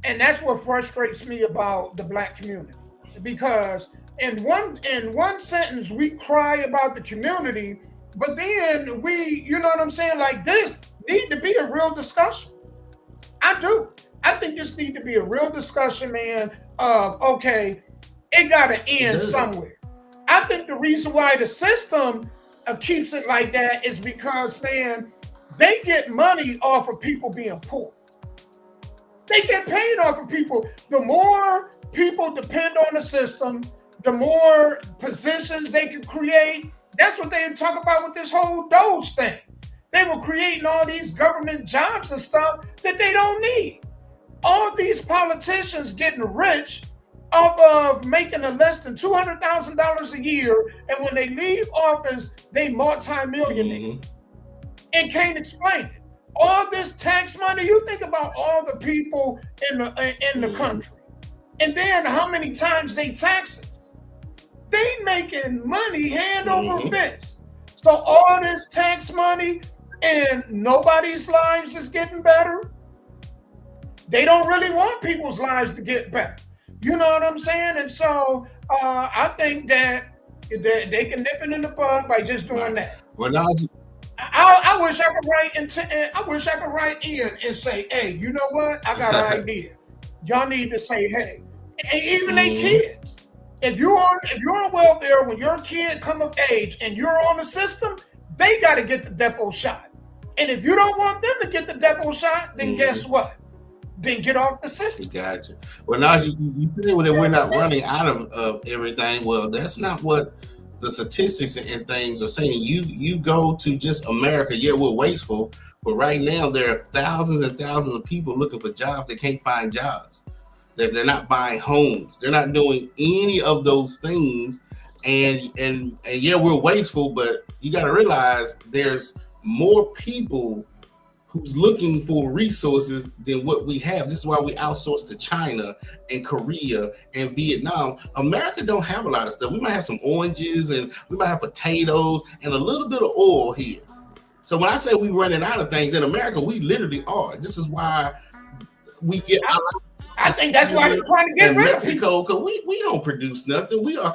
And that's what frustrates me about the black community, because in one sentence we cry about the community, but then we, you know what I'm saying, like, this need to be a real discussion. I do. I think this need to be a real discussion, man, of, okay, it got to end somewhere. I think the reason why the system keeps it like that is because, man, they get money off of people being poor. They get paid off of people. The more people depend on the system, the more positions they can create. That's what they talk about with this whole Doge thing. They were creating all these government jobs and stuff that they don't need. All these politicians getting rich off of making less than $200,000 a year, and when they leave office, they multi-millionaire and can't explain it. All this tax money, you think about all the people in the country, and then how many times they tax us. They making money hand over fist. So all this tax money and nobody's lives is getting better. They don't really want people's lives to get better. You know what I'm saying? And so I think that they can nip it in the bud by just doing that. Well, now I wish I could write in and say, hey, you know what? I got an idea. Y'all need to say, hey, and even they kids. If you're on welfare, when your kid come of age and you're on the system, they got to get the depot shot. And if you don't want them to get the depot shot, then guess what? Then get off the system. Gotcha. Well, now you say that we're not running out of everything. Well, that's not what the statistics and things are saying. You go to just America, yeah, we're wasteful, but right now there are thousands and thousands of people looking for jobs that can't find jobs. They're not buying homes. They're not doing any of those things. And yeah, we're wasteful, but you got to realize there's more people who's looking for resources than what we have. This is why we outsource to China and Korea and Vietnam. America don't have a lot of stuff. We might have some oranges and we might have potatoes and a little bit of oil here. So when I say we're running out of things in America, we literally are. This is why we get I think that's why they're trying to get rid of Mexico, because we don't produce nothing. We are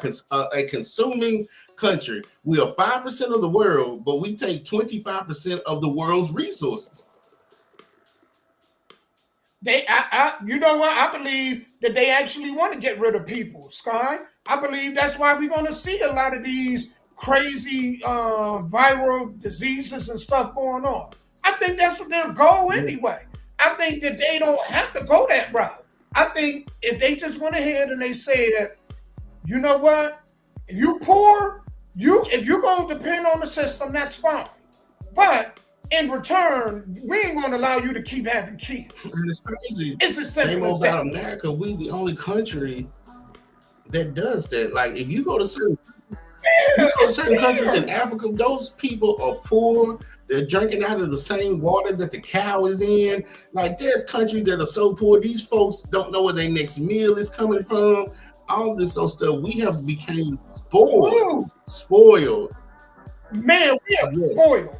a consuming country. We are 5% of the world, but we take 25% of the world's resources. You know what? I believe that they actually want to get rid of people, Sky. I believe that's why we're going to see a lot of these crazy viral diseases and stuff going on. I think that's what their goal anyway. I think that they don't have to go that route. I think if they just went ahead and they said, you know what? If you poor, if you're going to depend on the system, that's fine. But in return, we ain't going to allow you to keep having kids. And it's crazy. It's as simple as that. About America, we the only country that does that. Like, if you go to certain countries in Africa, those people are poor. They're drinking out of the same water that the cow is in. Like, there's countries that are so poor, these folks don't know where their next meal is coming from. All this old stuff. We have become spoiled. Man, we are spoiled.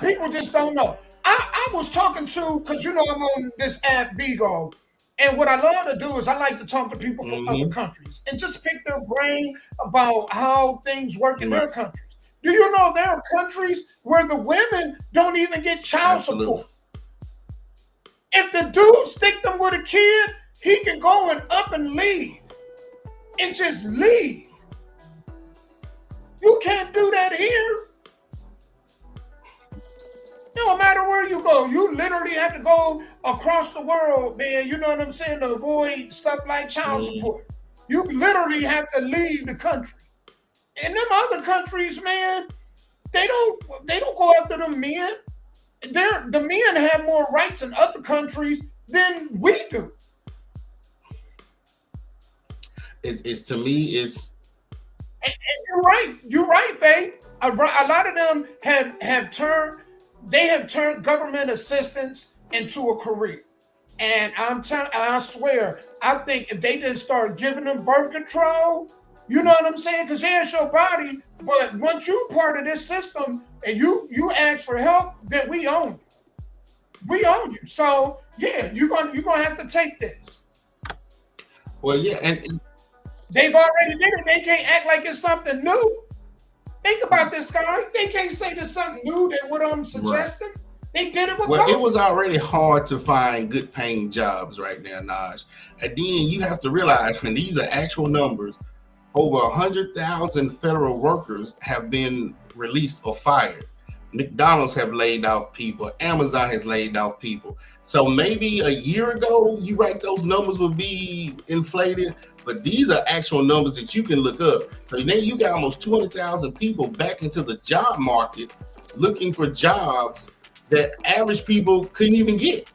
People just don't know. I was talking to, because you know I'm on this app Bigo, and what I love to do is I like to talk to people from other countries and just pick their brain about how things work in their countries. Do you know there are countries where the women don't even get child support? If the dude stick them with a kid, he can go and up and leave. And just leave. You can't do that here. No matter where you go, you literally have to go across the world, man. You know what I'm saying? To avoid stuff like child support. You literally have to leave the country. In them other countries, man, they don't go after the men. The men have more rights in other countries than we do. It's to me, it's. And you're right, babe. A lot of them have turned government assistance into a career. And I swear, I think if they didn't start giving them birth control, you know what I'm saying? Because it's your body. But once you're part of this system and you ask for help, then we own you. We own you. So yeah, you're gonna have to take this. Well, yeah, and they've already did it. They can't act like it's something new. Think about this, guy. They can't say there's something new that what I'm suggesting. Right. They did it with well, COVID. It was already hard to find good paying jobs right now, Naj. And then you have to realize, and these are actual numbers, over 100,000 federal workers have been released or fired. McDonald's have laid off people. Amazon has laid off people. So maybe a year ago, you right, those numbers would be inflated, but these are actual numbers that you can look up. So now you got almost 200,000 people back into the job market looking for jobs that average people couldn't even get.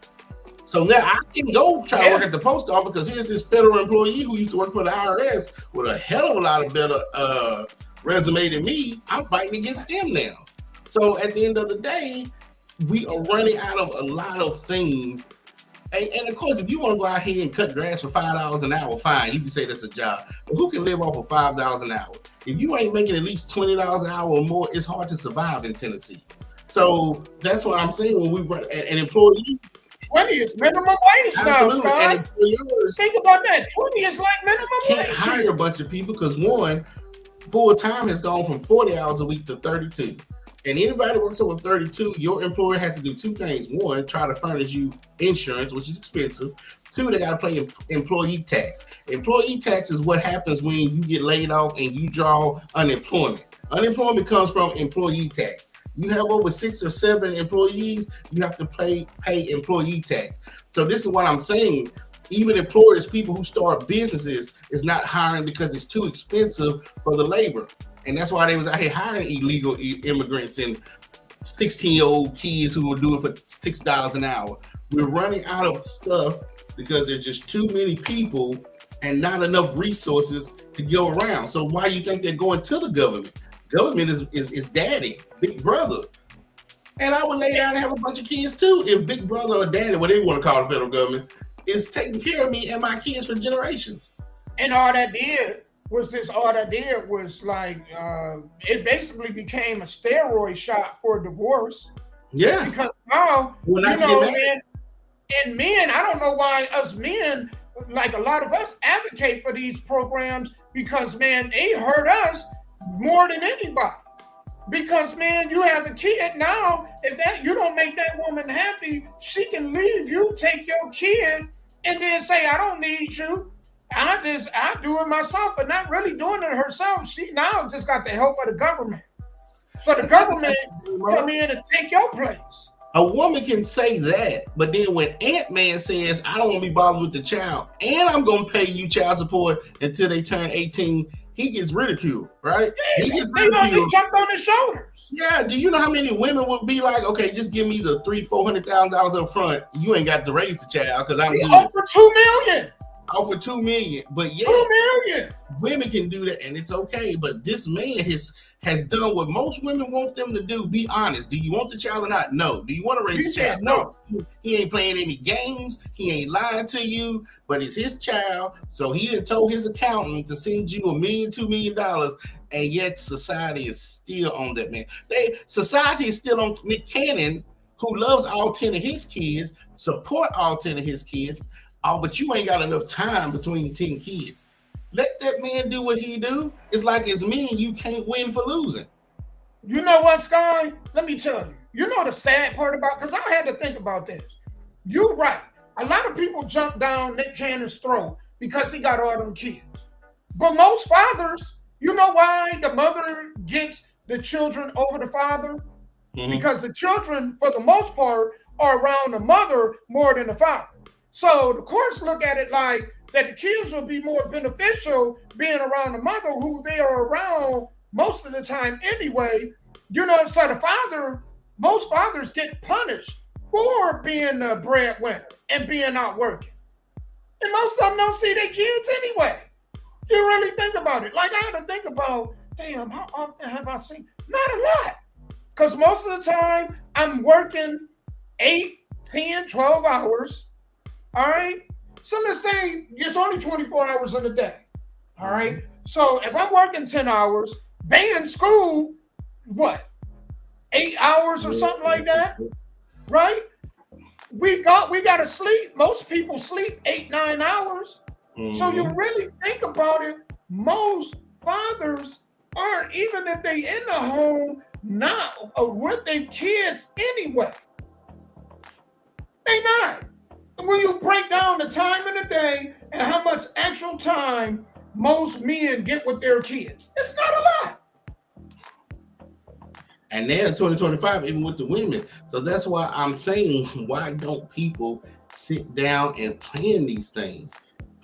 So now I can go try to work at the post office because here's this federal employee who used to work for the IRS with a hell of a lot of better resume than me. I'm fighting against them now. So at the end of the day, we are running out of a lot of things. And of course, if you want to go out here and cut grass for $5 an hour, fine, you can say that's a job. But who can live off of $5 an hour? If you ain't making at least $20 an hour or more, it's hard to survive in Tennessee. So that's what I'm saying when we run an employee. 20 is minimum wage now, Scott. Think about that. 20 is like minimum wage. Can't hire a bunch of people because one, full time has gone from 40 hours a week to 32. And anybody that works over 32, your employer has to do two things. One, try to furnish you insurance, which is expensive. Two, they got to pay employee tax. Employee tax is what happens when you get laid off and you draw unemployment. Unemployment comes from employee tax. You have over 6 or 7 employees, you have to pay employee tax. So this is what I'm saying. Even employers, people who start businesses, is not hiring because it's too expensive for the labor. And that's why they was out here hiring illegal immigrants and 16-year-old kids who will do it for $6 an hour. We're running out of stuff because there's just too many people and not enough resources to go around. So why do you think they're going to the government? Government is daddy, big brother. And I would lay down and have a bunch of kids too if big brother or daddy, whatever you want to call the federal government, is taking care of me and my kids for generations. And all that did was like, it basically became a steroid shot for divorce. Yeah. Because now, you know, man, and men, I don't know why us men, like a lot of us, advocate for these programs because, man, they hurt us more than anybody. Because, man, you have a kid now, if that you don't make that woman happy, she can leave you, take your kid, and then say, I don't need you. I do it myself, but not really doing it herself. She now just got the help of the government. So the government come in and take your place. A woman can say that, but then when Ant-Man says, I don't want to be bothered with the child, and I'm going to pay you child support until they turn 18, he gets ridiculed, right? Yeah, he jumped on his shoulders. Yeah, do you know how many women would be like, okay, just give me the $300,000-$400,000 up front. You ain't got to raise the child because I'm good. Over $2 million. Over $2 million, but yeah, $2 million. Women can do that, and it's okay. But this man has done what most women want them to do. Be honest. Do you want the child or not? No. Do you want to raise the child? No. He ain't playing any games. He ain't lying to you. But it's his child, so he done told his accountant to send you $1 million, $2 million, and yet society is still on that man. Society is still on Nick Cannon, who loves all 10 of his kids, support all 10 of his kids. Oh, but you ain't got enough time between 10 kids. Let that man do what he do. It's like as men, you can't win for losing. You know what, Sky? Let me tell you. You know the sad part about, because I had to think about this. You're right. A lot of people jump down Nick Cannon's throat because he got all them kids. But most fathers, you know why the mother gets the children over the father? Mm-hmm. Because the children, for the most part, are around the mother more than the father. So the courts look at it like that the kids will be more beneficial being around the mother who they are around most of the time anyway. You know, so most fathers get punished for being the breadwinner and being out working. And most of them don't see their kids anyway. You really think about it. Like I had to think about, damn, how often have I seen? Not a lot. Because most of the time I'm working 8, 10, 12 hours. All right. So let's say it's only 24 hours in a day. All right. So if I'm working 10 hours, they in school, what, 8 hours or something like that, right? We got to sleep. Most people sleep 8-9 hours. So you really think about it, most fathers aren't, even if they in the home, not with their kids anyway. They not. When you break down the time in the day and how much actual time most men get with their kids, it's not a lot. And now 2025, even with the women. So that's why I'm saying, why don't people sit down and plan these things?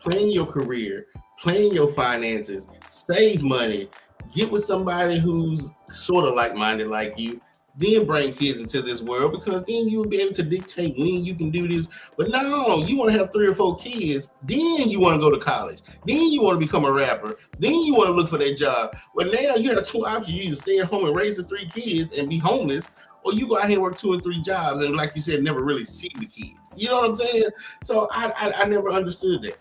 Plan your career, plan your finances, save money, get with somebody who's sort of like-minded like you, then bring kids into this world, because then you'll be able to dictate when you can do this. But no, you want to have 3 or 4 kids, then you want to go to college, then you want to become a rapper, then you want to look for that job. But now you have 2 options. You either stay at home and raise the 3 kids and be homeless, or you go out here and work 2 and 3 jobs and, like you said, never really see the kids. You know what I'm saying? So I never understood that.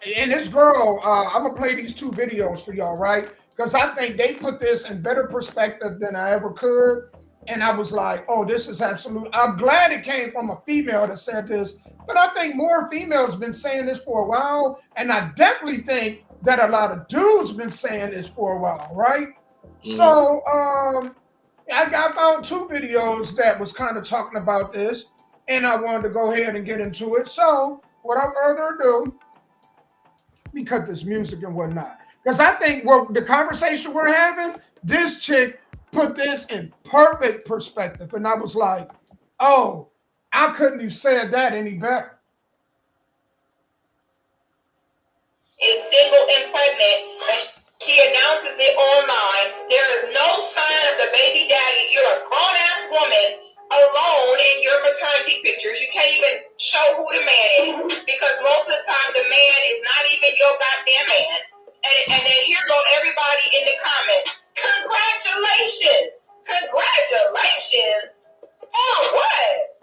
And this girl, I'm gonna play these 2 videos for y'all, right? Because I think they put this in better perspective than I ever could. And I was like, oh, this is absolute. I'm glad it came from a female that said this, but I think more females been saying this for a while. And I definitely think that a lot of dudes been saying this for a while, right? Mm-hmm. So I found 2 videos that was kind of talking about this, and I wanted to go ahead and get into it. So without further ado, let me cut this music and whatnot. Because I think the conversation we're having, this chick put this in perfect perspective. And I was like, oh, I couldn't have said that any better. Is single and pregnant, and she announces it online. There is no sign of the baby daddy. You're a grown-ass woman alone in your maternity pictures. You can't even show who the man is, because most of the time the man is not even your goddamn man. And then here go everybody in the comments. Congratulations. Congratulations. Oh, what?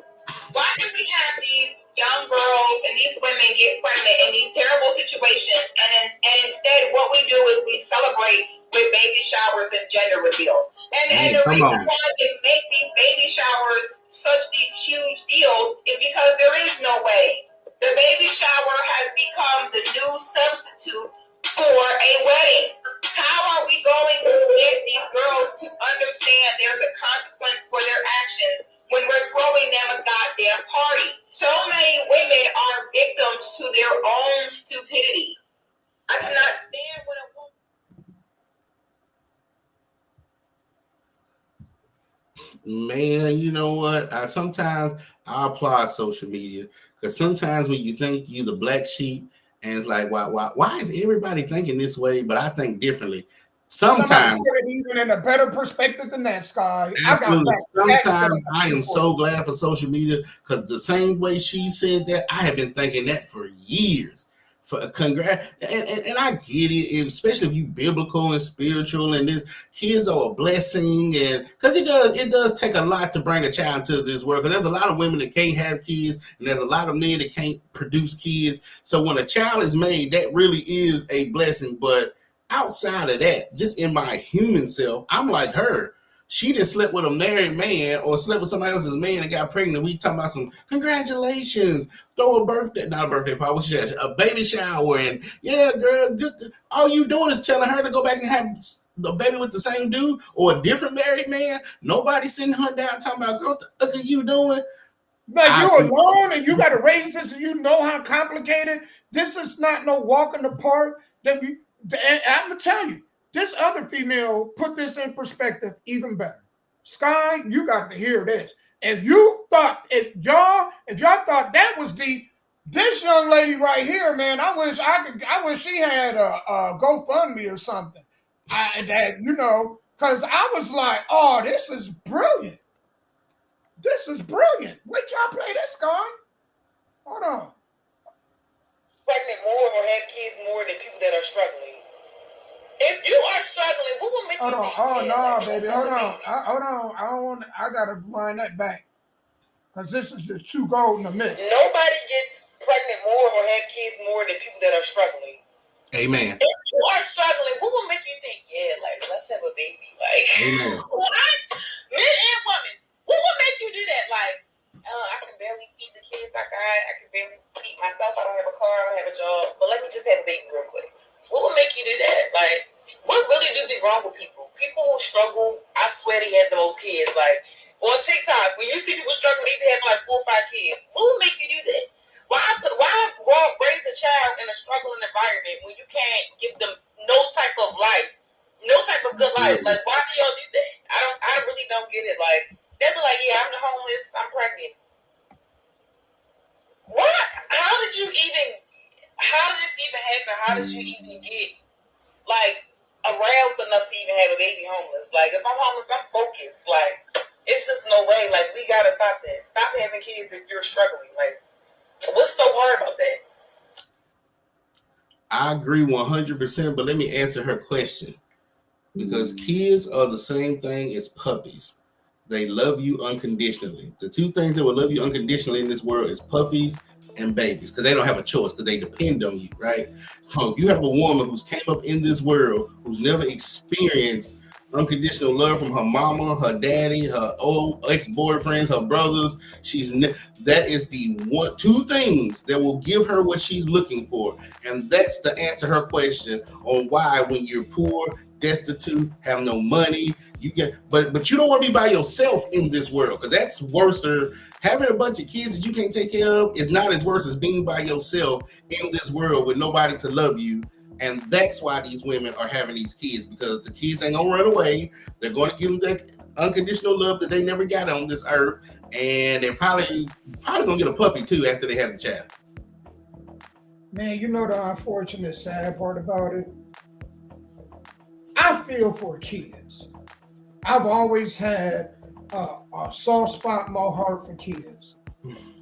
Why do we have these young girls and these women get pregnant in these terrible situations, and instead what we do is we celebrate with baby showers and gender reveals. And the reason why they make these baby showers such these huge deals is because there is no way. The baby shower has become the new substitute for a wedding. How are we going to get these girls to understand there's a consequence for their actions when we're throwing them a goddamn party? So many women are victims to their own stupidity. I cannot stand when a woman... Man, you know what? Sometimes I applaud social media, because sometimes when you think you're the black sheep, and it's like, why is everybody thinking this way? But I think differently. Sometimes even in a better perspective than that, Sky. Absolutely. Sometimes I am so glad for social media, because the same way she said that, I have been thinking that for years. For congrats, and I get it, especially if you biblical and spiritual, and this kids are a blessing, and because it does take a lot to bring a child into this world. Because there's a lot of women that can't have kids, and there's a lot of men that can't produce kids. So when a child is made, that really is a blessing. But outside of that, just in my human self, I'm like her. She just slept with a married man or slept with somebody else's man and got pregnant. We talking about some congratulations, throw not a birthday party, a baby shower, and yeah, girl, all you doing is telling her to go back and have a baby with the same dude or a different married man. Nobody sitting her down talking about, girl, what the fuck are you doing? Like you're alone and you got to raise this, and you know how complicated. This is not no walk in the park. I'm gonna tell you. This other female put this in perspective even better. Sky, you got to hear this. If y'all thought that was deep, this young lady right here, man, I wish she had a GoFundMe or something. Because I was like, oh, this is brilliant. This is brilliant. Wait till I play this, Sky. Hold on. Pregnant more or have kids more than people that are struggling. If you are struggling, what will make you think? Oh no, baby, hold on. I gotta wind that back, because this is just too golden a miss. Nobody gets will have kids more than people that are struggling. Amen. If you are struggling, what will make you think, yeah, like, let's have a baby? Like, Amen. what? Men and women, what will make you do that? Like, I can barely feed the kids I can barely feed myself. I don't have a car, I don't have a job, but let me just have a baby real quick. What will make you do that? Like, what really do be wrong with people? People who struggle, I swear they have the most kids. Like, on TikTok, when you see people struggling, they have like 4 or 5 kids. What will make you do that? Why raise a child in a struggling environment when you can't give them no type of life, no type of good life? Like, why do y'all do that? I really don't get it. Like, they'll be like, yeah, I'm the homeless, I'm pregnant. What? How did this even happen? How did you even get, like, aroused enough to even have a baby homeless? Like, if I'm homeless, I'm focused. Like, it's just no way. Like, we gotta stop that. Stop having kids if you're struggling. Like, what's so hard about that? I agree 100%, but let me answer her question. Because kids are the same thing as puppies. They love you unconditionally. The 2 things that will love you unconditionally in this world is puppies and babies, because they don't have a choice, because they depend on you, right? So if you have a woman who's came up in this world, who's never experienced unconditional love from her mama, her daddy, her old ex-boyfriends, her brothers, that is the 2 things that will give her what she's looking for. And that's the answer her question on why, when you're poor, destitute, have no money, you get, but you don't want to be by yourself in this world, because that's worse. Having a bunch of kids that you can't take care of is not as worse as being by yourself in this world with nobody to love you. And that's why these women are having these kids, because the kids ain't gonna run away. They're going to give them that unconditional love that they never got on this earth, and they're probably gonna get a puppy too after they have the child. Man, you know the unfortunate sad part about it? I feel for kids. I've always had a soft spot in my heart for kids,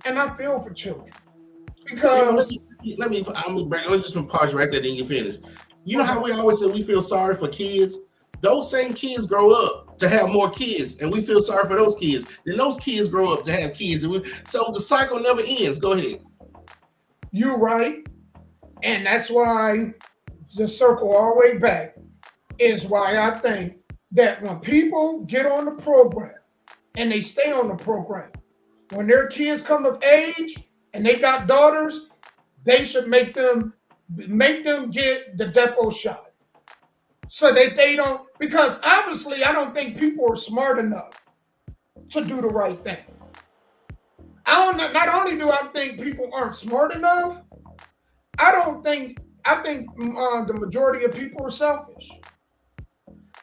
and I feel for children because let me just pause you right there, then you finish. You know how we always say we feel sorry for kids? Those same kids grow up to have more kids, and we feel sorry for those kids. Then those kids grow up to have kids, so the cycle never ends. Go ahead. You're right, and that's why the circle all the way back is why I think that when people get on the program and they stay on the program, when their kids come of age and they got daughters, they should make them get the depot shot so that they don't, because obviously I don't think people are smart enough to do the right thing. Not only do I think people aren't smart enough, I think the majority of people are selfish.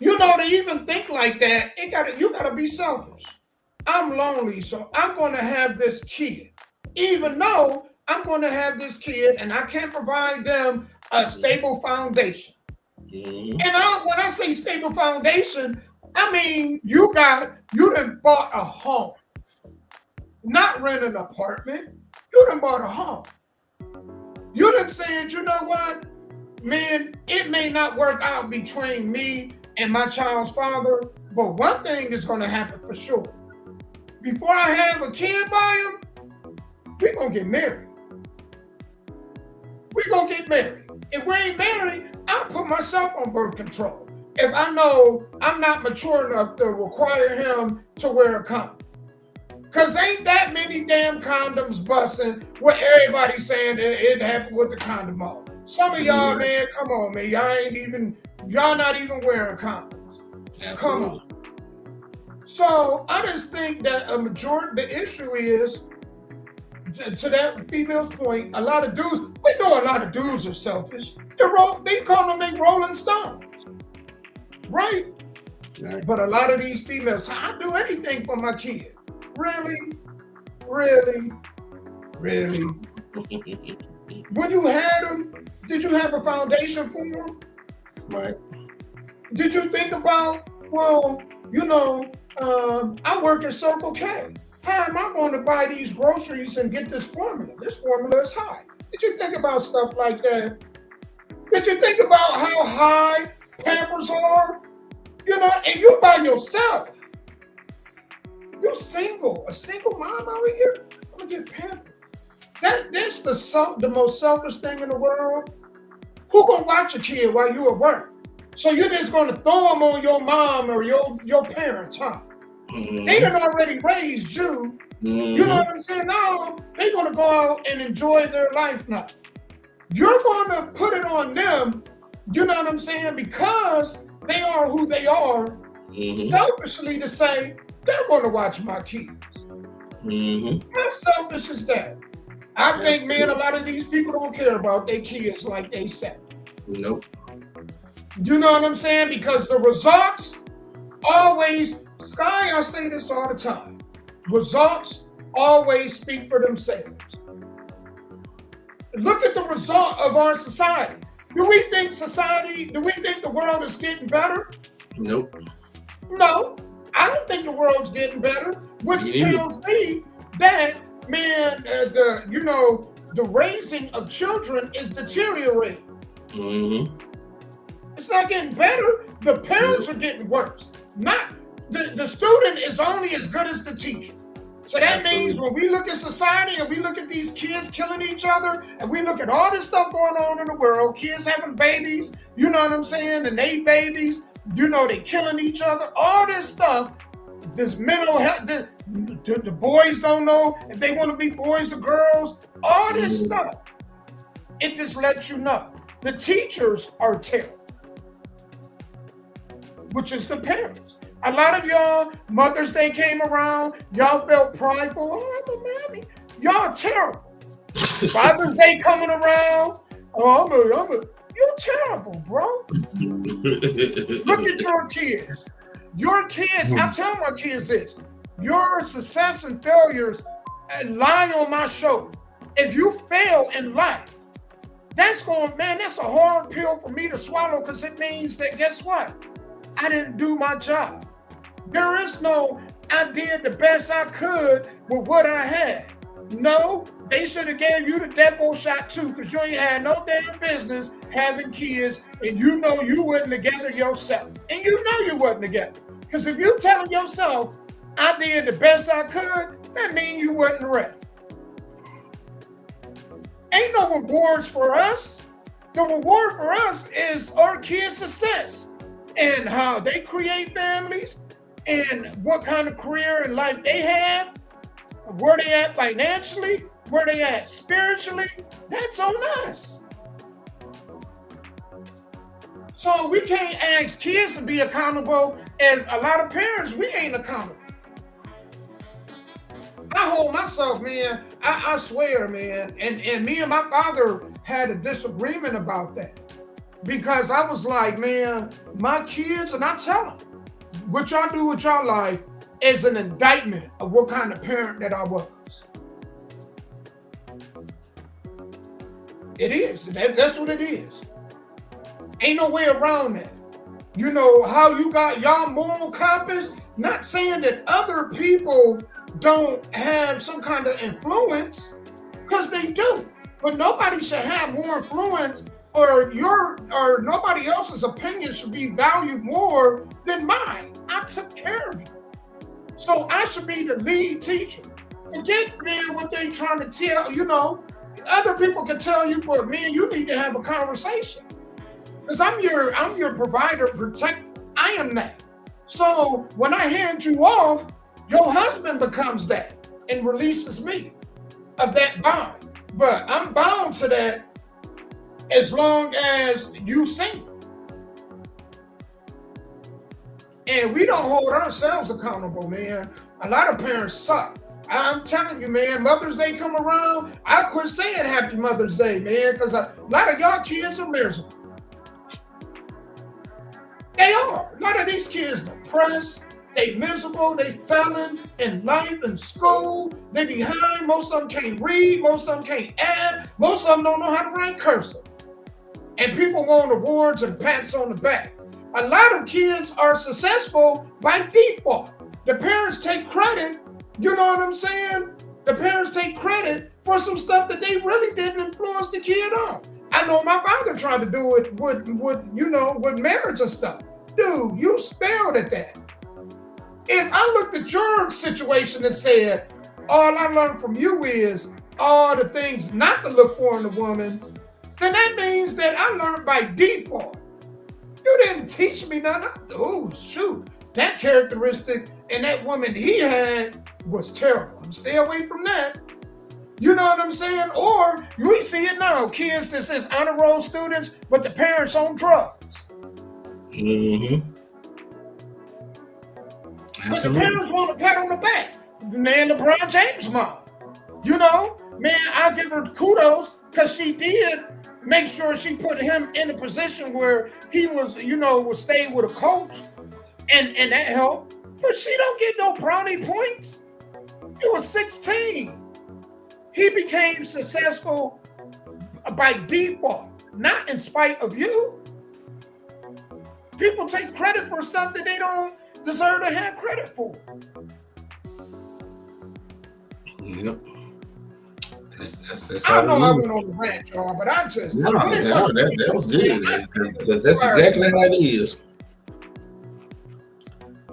You know, to even think like that, you gotta be selfish. I'm lonely, so I'm gonna have this kid, even though I'm gonna have this kid and I can't provide them a stable foundation. Mm-hmm. And when I say stable foundation, I mean you done bought a home, not rent an apartment. You done bought a home. You done said, you know what, man, it may not work out between me and my child's father, but one thing is going to happen for sure. Before I have a kid by him, we're going to get married. We're going to get married. If we ain't married, I'll put myself on birth control. If I know I'm not mature enough to require him to wear a condom. Because ain't that many damn condoms busting where everybody's saying it happened with the condom on. Some of y'all, man, come on, man. Y'all not even wearing condoms. Absolutely. Come on. So I just think that the issue is, to that female's point, a lot of dudes, we know a lot of dudes are selfish. They call them rolling stones. Right? But a lot of these females, I'll do anything for my kid. Really? Really? Really? When you had them, did you have a foundation for them? Right. Did you think about, well, you know, I work at Circle K. How am I going to buy these groceries and get this formula? This formula is high. Did you think about stuff like that? Did you think about how high Pampers are? You know, and you by yourself. You're single, a single mom out here. I'm gonna get Pampers. this the most selfish thing in the world? Who gonna watch a kid while you at work? So you're just gonna throw them on your mom or your parents, huh? They done already raised you. You know what I'm saying? Now they're gonna go out and enjoy their life now. You're gonna put it on them, you know what I'm saying? Because they are who they are, selfishly to say, they're gonna watch my kids. How selfish is that? I think, man, a lot of these people don't care about their kids like they say. Nope. You know what I'm saying? Because the results always, Sky, I say this all the time, results always speak for themselves. Look at the result of our society. Do we think the world is getting better? Nope. No, I don't think the world's getting better, which tells me that, man, the raising of children is deteriorating. It's not getting better. The parents are getting worse. Not the student is only as good as the teacher. So that means when we look at society and we look at these kids killing each other and we look at all this stuff going on in the world, kids having babies, you know what I'm saying, and they babies, you know, they killing each other, all this stuff, this mental health, the boys don't know if they want to be boys or girls, all this stuff. It just lets you know. The teachers are terrible, which is the parents. A lot of y'all, Mother's Day came around, y'all felt prideful. Oh, I'm a mommy. Y'all terrible. Father's Day coming around, you're terrible, bro. Look at your kids. Your kids, I tell my kids this, your success and failures lie on my shoulder. If you fail in life, that's a hard pill for me to swallow because it means that, guess what? I didn't do my job. There is no, I did the best I could with what I had. No, they should have gave you the depot shot too, because you ain't had no damn business having kids, and you know you wasn't together yourself. And you know you wasn't together. Because if you telling yourself, I did the best I could, that means you wasn't ready. Ain't no rewards for us. The reward for us is our kids' success and how they create families and what kind of career and life they have, where they at financially, where they at spiritually. That's on us. So we can't ask kids to be accountable, and a lot of parents, we ain't accountable. I hold myself, man, I swear, man, and me and my father had a disagreement about that. Because I was like, man, my kids, and I tell them, what y'all do with your life is an indictment of what kind of parent that I was. It is. That's what it is. Ain't no way around that. You know, how you got y'all moral compass, not saying that other people don't have some kind of influence, because they do. But nobody should have more influence, or nobody else's opinion should be valued more than mine. I took care of you. So I should be the lead teacher. Forget, man, what they trying to tell, you know. Other people can tell you, but man, you need to have a conversation. Because I'm your provider, protector. I am that. So when I hand you off, your husband becomes that and releases me of that bond. But I'm bound to that as long as you sing. And we don't hold ourselves accountable, man. A lot of parents suck. I'm telling you, man, Mother's Day come around, I quit saying Happy Mother's Day, man, because a lot of y'all kids are miserable. They are. A lot of these kids depressed, they miserable, they failing in life and school, they behind, most of them can't read, most of them can't add, most of them don't know how to write cursive. And people want awards and pats on the back. A lot of kids are successful by default. The parents take credit, you know what I'm saying? The parents take credit for some stuff that they really didn't influence the kid on. I know my father tried to do it with marriage and stuff. Dude, you failed at that. If I looked at your situation and said, all I learned from you is all the things not to look for in a woman, then that means that I learned by default. You didn't teach me nothing. Oh, shoot. That characteristic and that woman he had was terrible. Stay away from that. You know what I'm saying? Or we see it now. Kids that says honor roll students, but the parents on drugs. Mm-hmm. But the parents want a pat on the back. Man, LeBron James' mom. You know, man, I give her kudos because she did make sure she put him in a position where he was, would stay with a coach, and that helped. But she don't get no brownie points. He was 16. He became successful by default, not in spite of you. People take credit for stuff that they don't deserve to have credit for. Yep. That's I know I went on the rant, y'all, but I just... No, that was good. That's exactly how it is.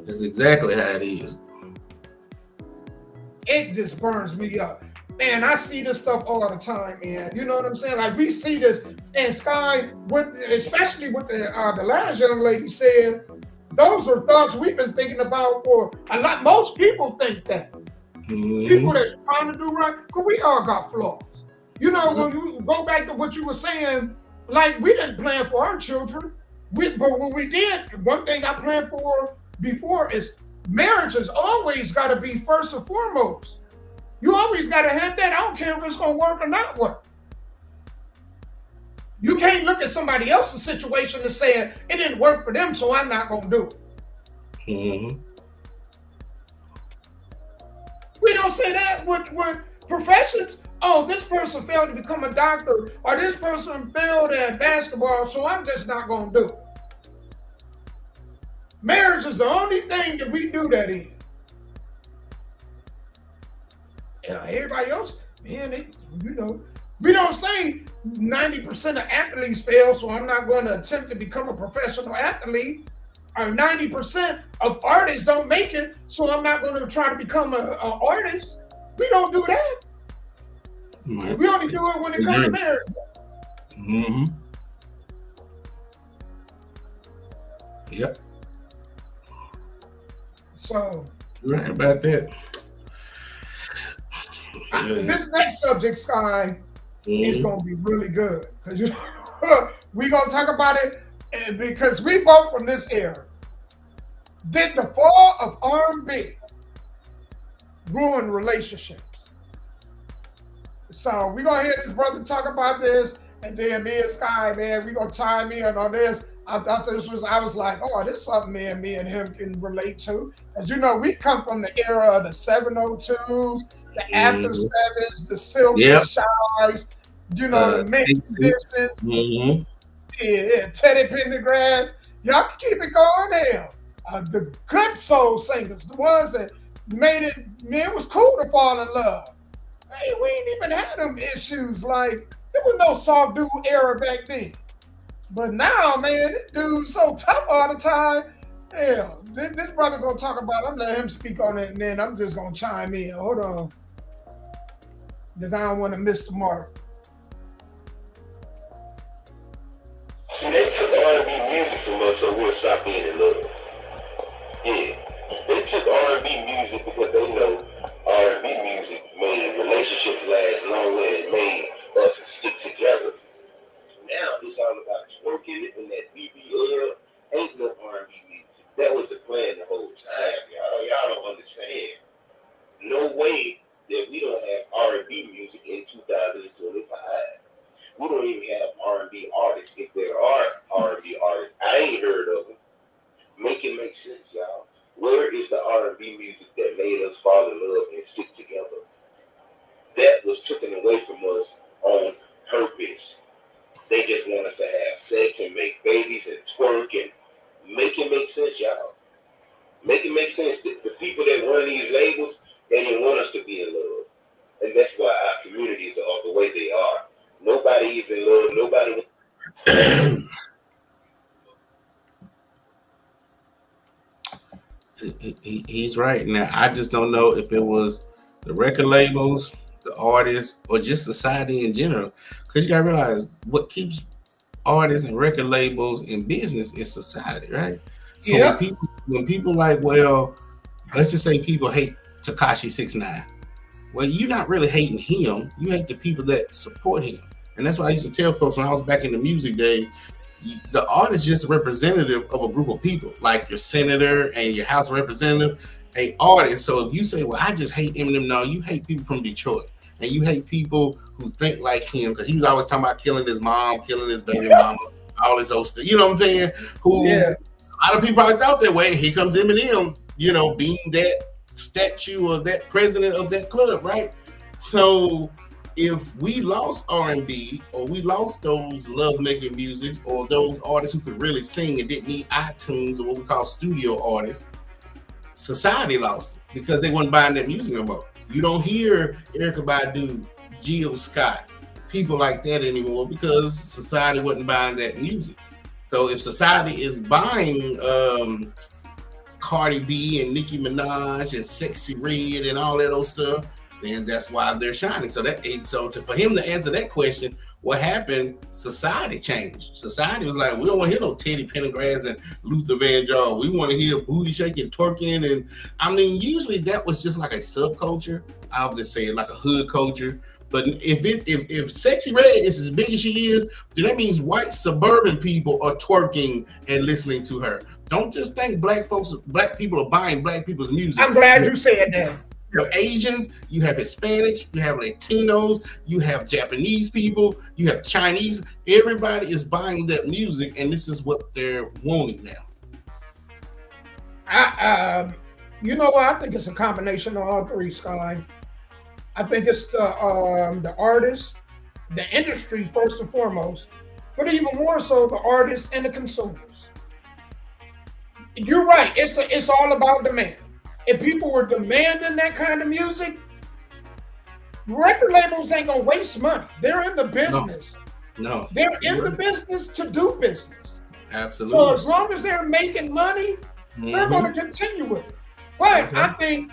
That's exactly how it is. It just burns me up. Man, I see this stuff all the time, man. You know what I'm saying? Like, we see this, and Sky, especially with the last young lady said, those are thoughts we've been thinking about for a lot. Most people think that. Mm-hmm. People that's trying to do right, because we all got flaws. You know, when you go back to what you were saying, like, we didn't plan for our children. But when we did, one thing I planned for before is marriage has always got to be first and foremost. You always got to have that. I don't care if it's going to work or not work. You can't look at somebody else's situation and say it didn't work for them, so I'm not going to do it. Mm-hmm. We don't say that with professions. Oh, this person failed to become a doctor, or this person failed at basketball, so I'm just not going to do it. Marriage is the only thing that we do that in. And everybody else, man, we don't say 90% of athletes fail, so I'm not going to attempt to become a professional athlete. Or 90% of artists don't make it, so I'm not going to try to become an artist. We don't do that. Mm-hmm. We only do it when it comes to marriage. Mm-hmm. Yep. So. You're right about that. This next subject, Sky, is going to be really good. Because we're going to talk about it because we both from this era. Did the fall of R&B ruin relationships? So we're going to hear this brother talk about this, and then me and Sky, man, we're going to chime in on this. I thought I was like, oh, this is something me and him can relate to. As you know, we come from the era of the 702s, the after sevens, the silky shies, the mixed distance, Teddy Pendergrass. Y'all can keep it going there. The good soul singers, the ones that made it, man, it was cool to fall in love. Hey, we ain't even had them issues. Like, there was no soft dude era back then. But now, man, this dude's so tough all the time. Hell, this brother gonna talk about it. I'm letting him speak on it, and then I'm just gonna chime in. Hold on. Because I don't want to miss the mark. See, they took R&B music from us, so we'll stop being in love. Yeah. They took R&B music because they know R&B music made relationships last longer and it made us stick together. Now it's all about twerking and that BBL. Ain't no R&B music. That was the plan the whole time, y'all. Y'all don't understand. No way that we don't have R&B music in 2025. We don't even have R&B artists. If there are R&B artists, I ain't heard of them. Make it make sense, y'all. Where is the R&B music that made us fall in love and stick together? That was taken away from us on purpose. They just want us to have sex and make babies and twerk and make it make sense, y'all. Make it make sense. The people that run these labels, they didn't want us to be in love. And that's why our communities are the way they are. Nobody is in love. Nobody. He's right. Now, I just don't know if it was the record labels the artists, or just society in general. Because you gotta realize what keeps artists and record labels in business is society, right? So Yep. when people like, well, let's just say people hate Takashi 69. Well, you're not really hating him. You hate the people that support him. And that's why I used to tell folks when I was back in the music days, the artist is just a representative of a group of people, like your senator and your House representative, a artist. So if you say, well, I just hate Eminem, no, you hate people from Detroit. And you hate people who think like him, because he was always talking about killing his mom, killing his baby mama, all this old stuff. You know what I'm saying? Who a lot of people probably thought that way. Here comes Eminem, being that statue or that president of that club, right? So if we lost R&B, or we lost those love-making music, or those artists who could really sing and didn't need iTunes or what we call studio artists, society lost it because they weren't buying that music no more. You don't hear Erykah Badu, Jill Scott, people like that anymore because society wasn't buying that music. So if society is buying Cardi B and Nicki Minaj and Sexy Red and all that old stuff, then that's why they're shining. So for him to answer that question, what happened? Society changed. Society was like, we don't want to hear no Teddy Pendergrass and Luther Vandross. We want to hear booty shaking, twerking, and I mean, usually that was just like a subculture. I'll just say it like a hood culture. But if Sexy Red is as big as she is, then that means white suburban people are twerking and listening to her. Don't just think black people are buying black people's music. I'm glad you said that. You have Asians, you have Hispanics, you have Latinos, you have Japanese people, you have Chinese. Everybody is buying that music, and this is what they're wanting now. You know what? I think it's a combination of all three, Sky. I think it's the artists, the industry first and foremost, but even more so the artists and the consumers. You're right. It's all about demand. If people were demanding that kind of music, record labels ain't gonna waste money. They're in the business. No. They're in the business to do business. Absolutely. So as long as they're making money, they're going to continue with it. But I think,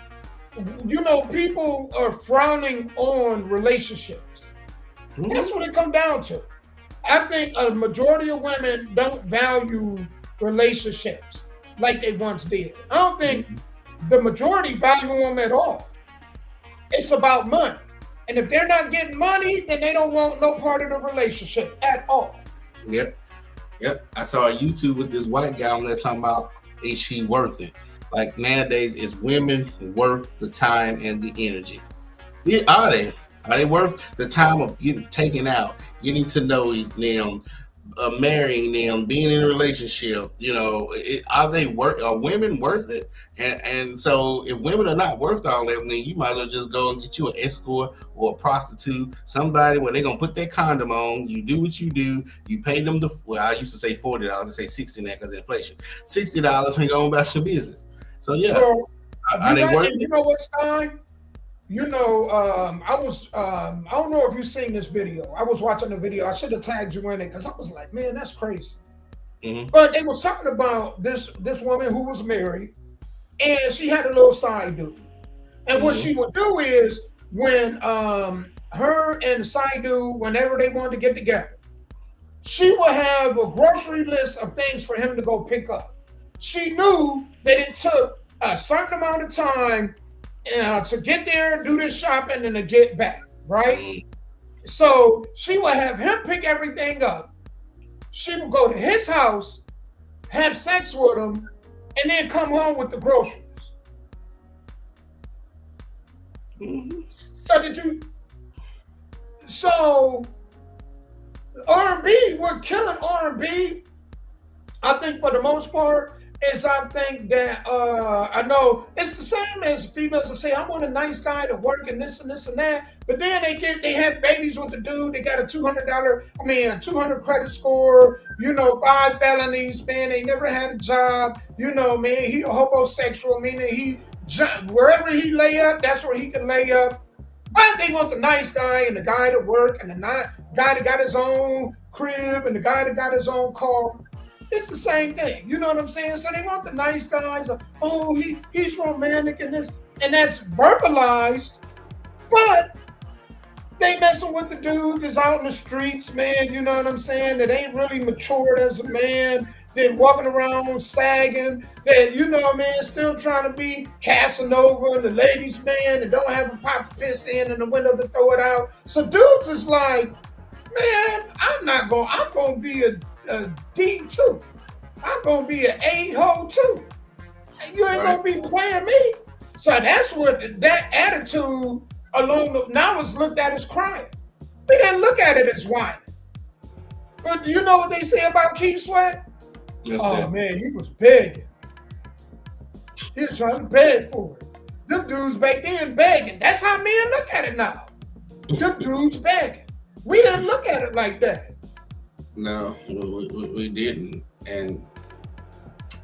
people are frowning on relationships. That's what it comes down to. I think a majority of women don't value relationships like they once did. I don't think the majority value them at all. It's about money. And if they're not getting money, then they don't want no part of the relationship at all. Yep. I saw a YouTube with this white guy on there talking about, is she worth it? Like nowadays, is women worth the time and the energy? Are they? Are they worth the time of getting taken out, getting to know them, marrying them, being in a relationship? Are women worth it? And so if women are not worth all that, then you might as well just go and get you an escort or a prostitute, somebody where they're gonna put that condom on. You do what you do. You pay them I used to say $40. I say $60 now because of inflation. $60 and go on about your business. So are they worth it? You know what's time? I don't know if you've seen this video. I was watching the video. I should have tagged you in it because I was like, man, that's crazy. But they was talking about this woman who was married, and she had a little side dude. And what she would do is when her and the side dude, whenever they wanted to get together, she would have a grocery list of things for him to go pick up. She knew that it took a certain amount of time to get there, do this shopping, and to get back, right? So she would have him pick everything up. She would go to his house, have sex with him, and then come home with the groceries. So R&B, we're killing R&B. I think for the most part, I think that I know it's the same as females that say, I want a nice guy to work and this and this and that. But then they have babies with the dude. They got a $200 credit score, 5 felonies, man. They never had a job, man. He homosexual, meaning wherever he lay up, that's where he can lay up. But they want the nice guy and the guy to work and the guy that got his own crib and the guy that got his own car. It's the same thing. You know what I'm saying? So they want the nice guys. He's romantic and this, and that's verbalized. But They messing with the dude that's out in the streets, man. You know what I'm saying? That ain't really matured as a man. They're walking around sagging. That, you know, man, still trying to be Casanova and the ladies' man and don't have a pop to piss in the window to throw it out. So dudes is like, man, I'm gonna be a D2. I'm gonna be an A-hole too. You ain't gonna be playing me. So that's what that attitude now is looked at as crime. We didn't look at it as whining. But you know what they say about Keith Sweat? Man, he was begging. He was trying to beg for it. Them dudes back then begging. That's how men look at it now. Them dudes begging. We didn't look at it like that. No, we didn't. And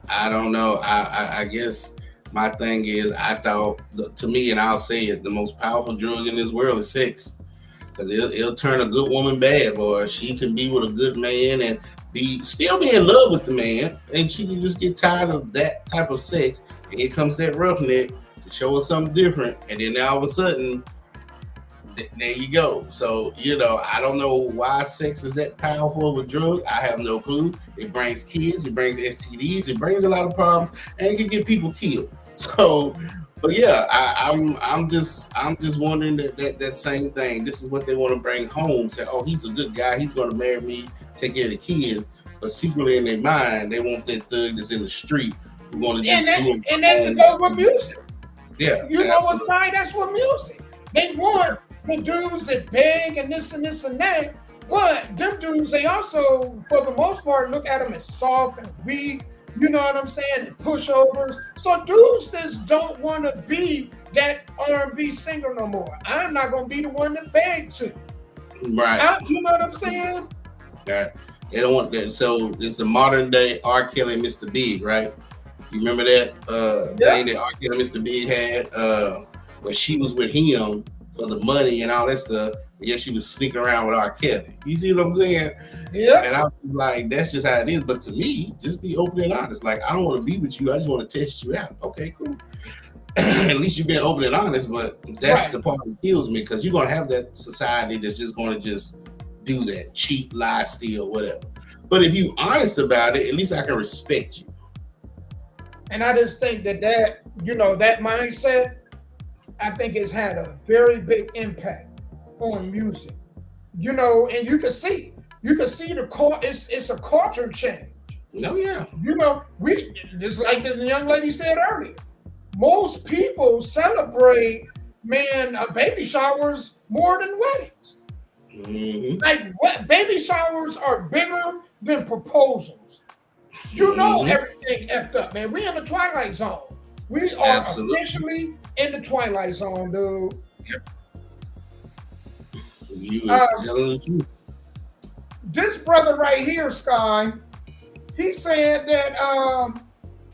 I don't know. I guess my thing is, I thought, to me, and I'll say it, the most powerful drug in this world is sex. Because it'll turn a good woman bad, boy. She can be with a good man and still be in love with the man, and she can just get tired of that type of sex. And here comes that roughneck to show us something different. And then now all of a sudden, there you go. So, you know, I don't know why sex is that powerful of a drug. I have no clue. It brings kids, it brings STDs, it brings a lot of problems, and it can get people killed. So, but yeah, I'm just wondering that same thing. This is what they want to bring home. Say, oh, he's a good guy. He's going to marry me, take care of the kids. But secretly in their mind, they want that thug that's in the street who want to just and that's to go with music. Yeah, you know what side? That's what music. They want the dudes that beg and this and that. But them dudes, they also, for the most part, look at them as soft and weak. You know what I'm saying? And pushovers. So dudes just don't want to be that R&B singer no more. I'm not going to be the one that beg to. Right. You know what I'm saying? Right. They don't want that. So it's the modern day R. Kelly and Mr. Big, right? You remember that thing that R. Kelly and Mr. Big had where she was with him for the money and all that stuff. But yeah, she was sneaking around with R. Kelly. You see what I'm saying? Yeah. And I was like, that's just how it is. But to me, just be open and honest. Like, I don't want to be with you. I just want to test you out. Okay, cool. At least you've been open and honest. But that's the part that kills me, because you're going to have that society that's just going to just do that. Cheat, lie, steal, whatever. But if you're honest about it, at least I can respect you. And I just think that you know, that mindset, I think it's had a very big impact on music. You know, and you can see it's a culture change. Oh yeah. You know, just like the young lady said earlier, most people celebrate, baby showers more than weddings. Mm-hmm. Like baby showers are bigger than proposals. You know, everything effed up, man. We in the twilight zone. We are officially in the twilight zone, dude. Yep. You was telling the truth. This brother right here, Sky, he said that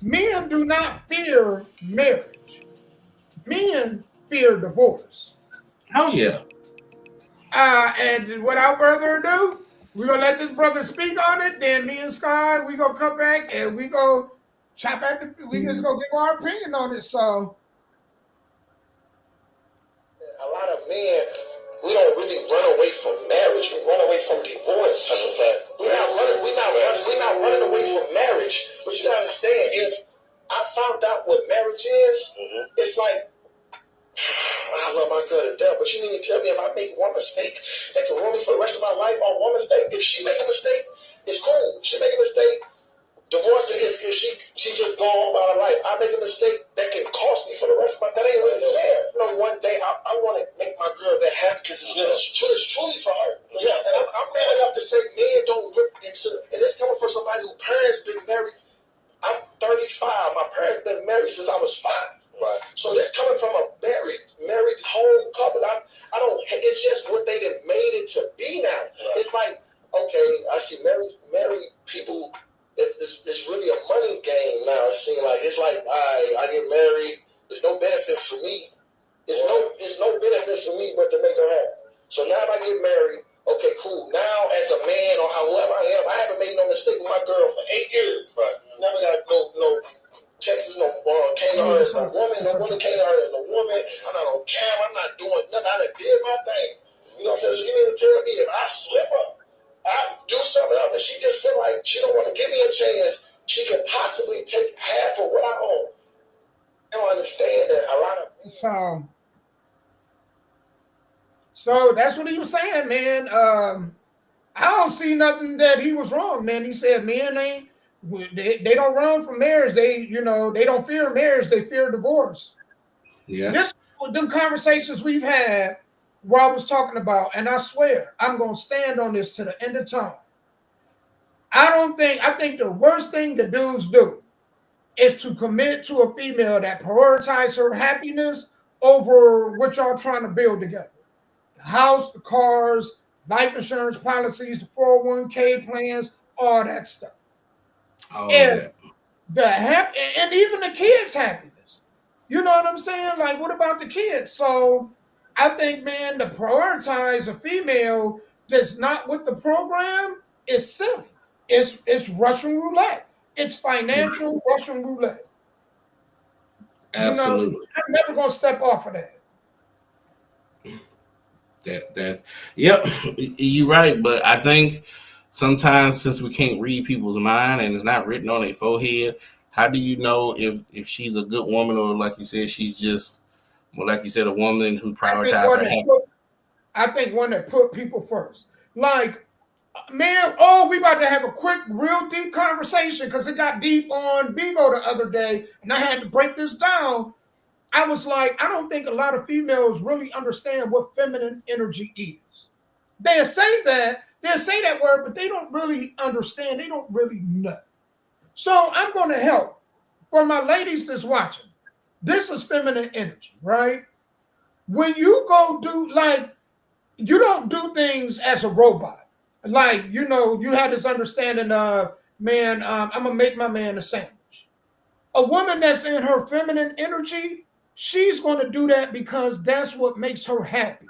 men do not fear marriage. Men fear divorce. Oh yeah. And without further ado, we're gonna let this brother speak on it. Then me and Sky, we gonna come back and we go chop at we just gonna give our opinion on it. So a lot of men, we don't really run away from marriage. We run away from divorce. That's a fact. We're not running away from marriage. But you gotta understand, if I found out what marriage is, it's like, I love my girl to death, but you need to tell me if I make one mistake that can ruin me for the rest of my life, or one mistake. If she make a mistake, it's cool. She make a mistake, divorce is she just go on about her life. I make a mistake that can cost me for the rest of my life. That ain't really fair. You know, one day I want to make my girl that happy because it's truly for her. Yeah, and I'm man enough to say men don't look into, and it's coming from somebody whose parents been married. I'm 35. My parents been married since I was 5. Right. So this coming from a married home couple. I don't. It's just what they done made it to be now. Right. It's like, okay, I see married people. It's really a money game now. It seems like it's like I get married. There's no benefits for me. It's no benefits for me but to make her happy. So now if I get married, okay, cool. Now as a man or whoever I am, I haven't made no mistake with my girl for 8 years. Right. Never got no. Texas no came to her as a woman. No woman came to her as a woman. I'm not on camera. I'm not doing nothing. I done did my thing. You know what I'm saying? So you mean to tell me if I slip up, I do something else, and she just feel like she don't want to give me a chance, she could possibly take half of what I own. I don't understand that a lot of so that's what he was saying, man. I don't see nothing that he was wrong, man. He said men ain't they don't run from marriage. They they don't fear marriage. They fear divorce. Yeah. This them conversations we've had where I was talking about, and I swear I'm gonna stand on this to the end of time. I think the worst thing the dudes do is to commit to a female that prioritizes her happiness over what y'all trying to build together. The house, the cars, life insurance policies, the 401k plans, all that stuff. All And that. and even the kids' happiness. You know what I'm saying? Like, what about the kids? So I think, man, to prioritize a female that's not with the program is silly. It's Russian roulette. It's financial Russian roulette. Absolutely. I'm never gonna step off of that. That yep, you're right. But I think sometimes since we can't read people's mind and it's not written on their forehead, how do you know if she's a good woman or like you said, she's just like you said, a woman who I think prioritizes one her that happiness? put, I think one that put people first. Like, man, oh, we about to have a quick, real deep conversation because it got deep on Bigo the other day, and I had to break this down. I was like, I don't think a lot of females really understand what feminine energy is. They'll say that word, but they don't really understand. They don't really know. So I'm going to help for my ladies that's watching. This is feminine energy, right? When you go do like, you don't do things as a robot. Like, you have this understanding of, man, I'm gonna make my man a sandwich. A woman that's in her feminine energy, she's going to do that because that's what makes her happy.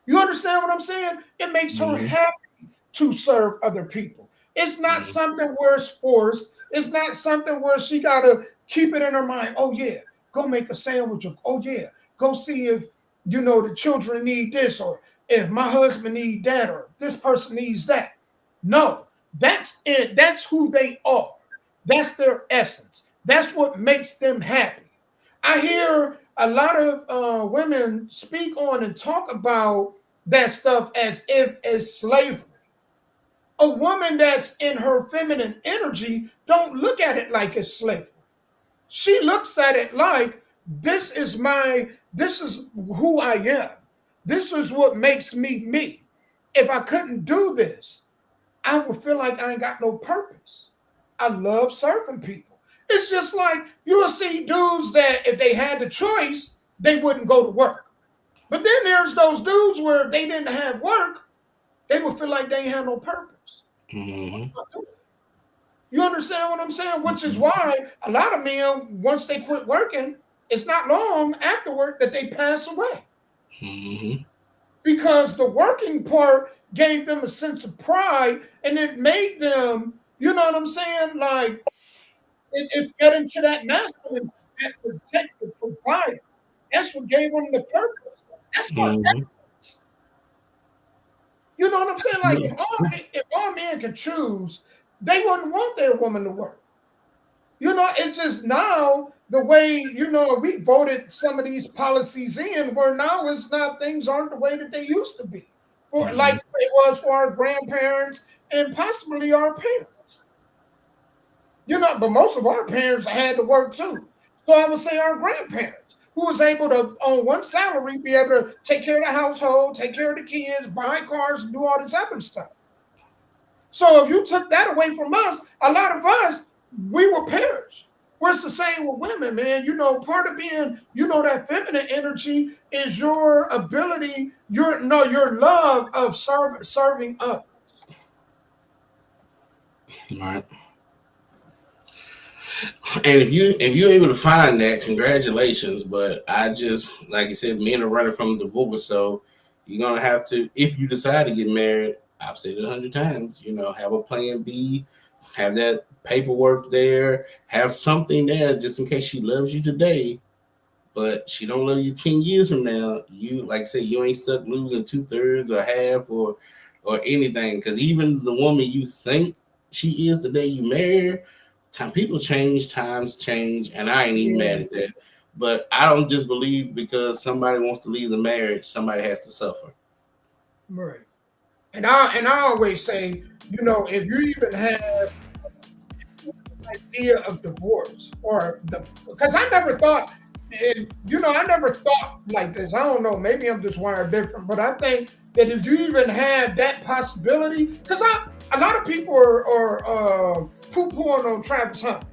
You understand what I'm saying? It makes her happy to serve other people. It's not something where it's forced. It's not something where she got to keep it in her mind. Oh, yeah, go make a sandwich. Or, oh, yeah, go see if, the children need this or if my husband needs that or this person needs that. No, that's it. That's who they are. That's their essence. That's what makes them happy. I hear a lot of women speak on and talk about that stuff as if it's slavery. A woman that's in her feminine energy don't look at it like it's slavery. She looks at it like this is who I am. This is what makes me me. If I couldn't do this, I would feel like I ain't got no purpose. I love serving people. It's just like you'll see dudes that if they had the choice, they wouldn't go to work. But then there's those dudes where if they didn't have work, they would feel like they ain't have no purpose. Mm-hmm. You understand what I'm saying? Which is why a lot of men, once they quit working, it's not long afterward that they pass away. Mm-hmm. Because the working part gave them a sense of pride and it made them, you know what I'm saying? Like it fed into that masculine, that protective provider. That's what gave them the purpose. That's what essence. You know what I'm saying? Like if all men could choose, they wouldn't want their woman to work. It's just now the way, we voted some of these policies in where now it's not, things aren't the way that they used to be. For like it was for our grandparents and possibly our parents. But most of our parents had to work too. So I would say our grandparents, who was able to, on one salary, be able to take care of the household, take care of the kids, buy cars, do all this other stuff. So if you took that away from us, a lot of us, we will perish. Well, it's the same with women, man. Part of being, that feminine energy is your ability, your love of serving others. Right. And if you're able to find that, congratulations. But I just, like you said, men are running from divorce, so you're gonna have to, if you decide to get married, I've said it 100 times, have a plan B, have that paperwork there, have something there just in case she loves you today. but she don't love you 10 years from now. You, like I said, you ain't stuck losing 2/3 or half or anything. Because even the woman you think she is the day you marry her, people change, times change, and I ain't even mad at that. But I don't just believe because somebody wants to leave the marriage, somebody has to suffer. Right. And I always say, you know, if you even have idea of divorce because I never thought, and you know, I never thought like this. I don't know, maybe I'm just wired different, but I think that if you even have that possibility, because a lot of people are poo-pooing on Travis Hunter.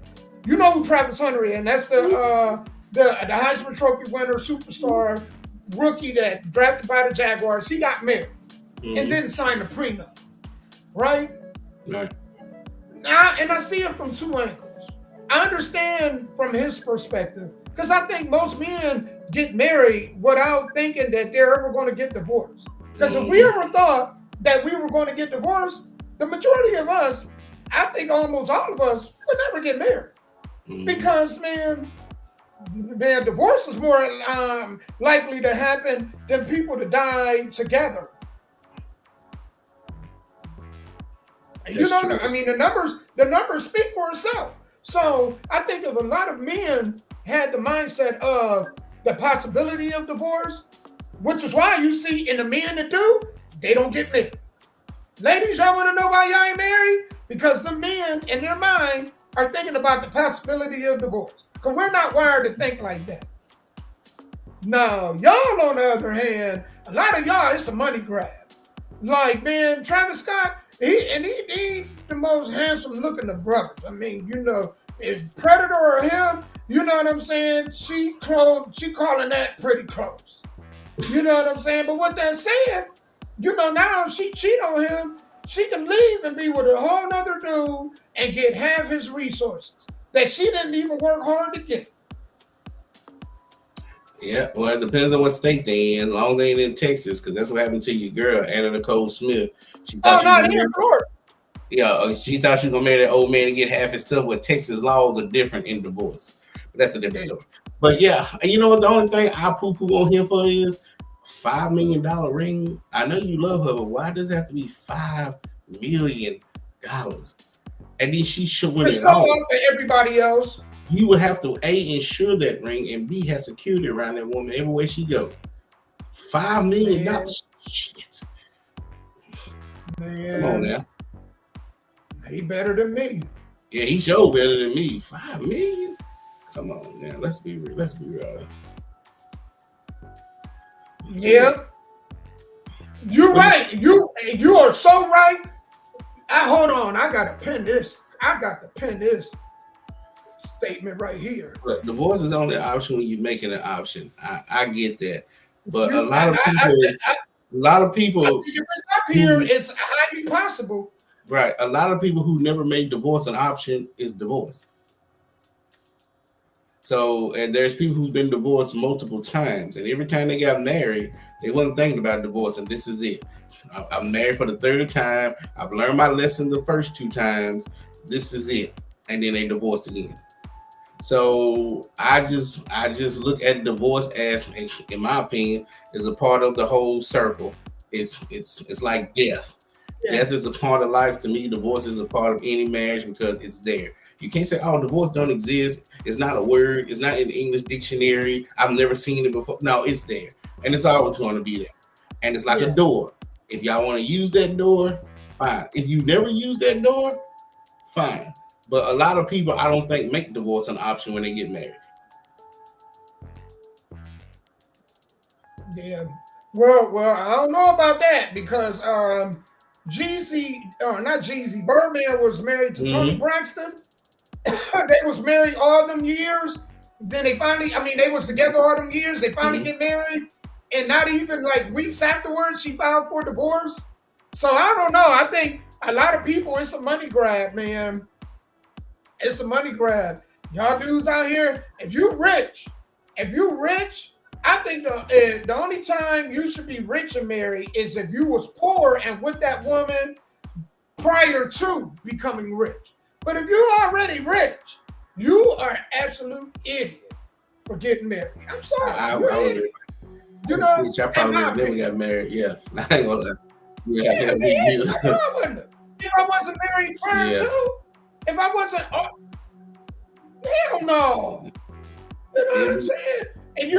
You know who Travis Hunter is, and that's the Heisman Trophy winner, superstar rookie that drafted by the Jaguars. He got married and then signed a prenup, right? Right. Now, and I see it from two angles. I understand from his perspective, because I think most men get married without thinking that they're ever going to get divorced. Because if we ever thought that we were going to get divorced, the majority of us, I think almost all of us, would never get married. Because, man, divorce is more likely to happen than people to die together. You know, I mean, the numbers speak for itself. So I think if a lot of men had the mindset of the possibility of divorce, which is why you see in the men that do, they don't get married. Ladies, y'all want to know why y'all ain't married? Because the men in their mind are thinking about the possibility of divorce. Because we're not wired to think like that. Now, y'all on the other hand, a lot of y'all, it's a money grab. Like, man, Travis Scott, he the most handsome looking of brothers. I mean, you know, if Predator or him, you know what I'm saying? She calling that pretty close. You know what I'm saying? But with that said, you know, now if she cheat on him, she can leave and be with a whole nother dude and get half his resources that she didn't even work hard to get. Yeah, well, it depends on what state they in. As long as they ain't in Texas, because that's what happened to your girl, Anna Nicole Smith. She thought they in Florida. Yeah, she thought she was gonna marry that old man and get half his stuff. Well, Texas laws are different in divorce, but that's a different story. But yeah, you know what? The only thing I poo-poo on him for is $5 million ring. I know you love her, but why does it have to be $5 million? And then she showing it off to everybody else. You would have to A, insure that ring, and B, have security around that woman everywhere she go. $5 million. Shit. Man. Come on now. He better than me. Yeah, he sure better than me. $5 million. Come on now. Let's be real. Yeah. You're right. You are so right. Hold on. I gotta pin this. I got to pin this statement right here. But divorce is only an option when you're making an option. I get that. But a lot of people if it's up here, it's highly possible. Right. A lot of people who never made divorce an option is divorced. So, and there's people who've been divorced multiple times, and every time they got married, they wasn't thinking about divorce, and this is it. I'm married for the third time. I've learned my lesson the first 2 times. This is it. And then they divorced again. So I just look at divorce as, in my opinion, is a part of the whole circle. It's like death. Yeah. Death is a part of life. To me, divorce is a part of any marriage because it's there. You can't say, oh, divorce don't exist. It's not a word. It's not in the English dictionary. I've never seen it before. No, it's there. And it's always going to be there. And it's like a door. If y'all want to use that door, fine. If you never use that door, fine. But a lot of people, I don't think, make divorce an option when they get married. Yeah. Well, I don't know about that because Birdman was married to Toni Braxton. They was married all them years. Then they finally, they was together all them years. They finally get married. And not even like weeks afterwards, she filed for divorce. So I don't know. I think a lot of people, it's a money grab, man. It's a money grab. Y'all dudes out here, if you rich, I think the only time you should be rich and married is if you was poor and with that woman prior to becoming rich. But if you're already rich, you are an absolute idiot for getting married. I'm sorry. I You had would it. You know, Which I probably in my never opinion. got married. Yeah, I ain't gonna lie. Yeah, Yeah, man, me neither. I know I wouldn't have. If I wasn't married prior Yeah. to, if I wasn't, hell no. You know what I'm saying? And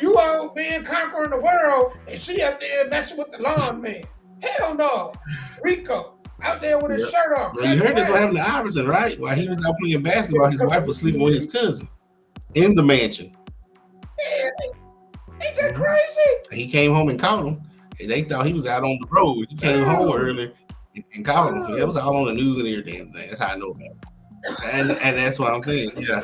you out being conquering the world, and she up there messing with the lawn man. Hell no. Rico out there with his Yep. shirt off. Well, you heard this what happened to Iverson, right? While he was out playing basketball, his wife was sleeping with his cousin in the mansion. Yeah, ain't that crazy? He came home and caught him. And they thought he was out on the road. He came home early and caught him. It was all on the news and every damn thing. That's how I know about it. And that's what I'm saying. Yeah.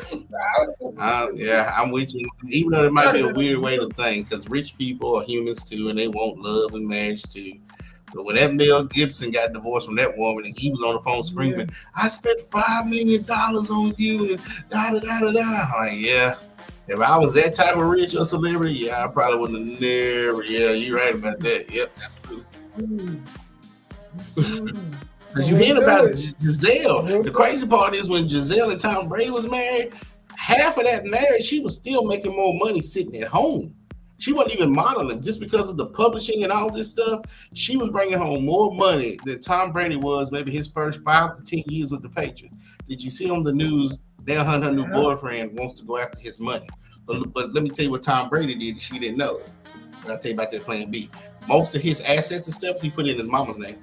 Yeah, I'm with you. Even though it might be a weird way to think, because rich people are humans too, and they want love and marriage too. But when that Mel Gibson got divorced from that woman, and he was on the phone screaming, "I spent $5 million on you," and da da da da da. I'm like, yeah. If I was that type of rich or celebrity, yeah, I probably wouldn't have never. Yeah, you're right about that. Yep, absolutely. Because you hear about Giselle. The crazy part is when Giselle and Tom Brady was married, half of that marriage, she was still making more money sitting at home. She wasn't even modeling just because of the publishing and all this stuff. She was bringing home more money than Tom Brady was maybe his first 5 to 10 years with the Patriots. Did you see on the news? Now her new boyfriend wants to go after his money. But let me tell you what Tom Brady did. She didn't know. I'll tell you about that plan B. Most of his assets and stuff he put in his mama's name.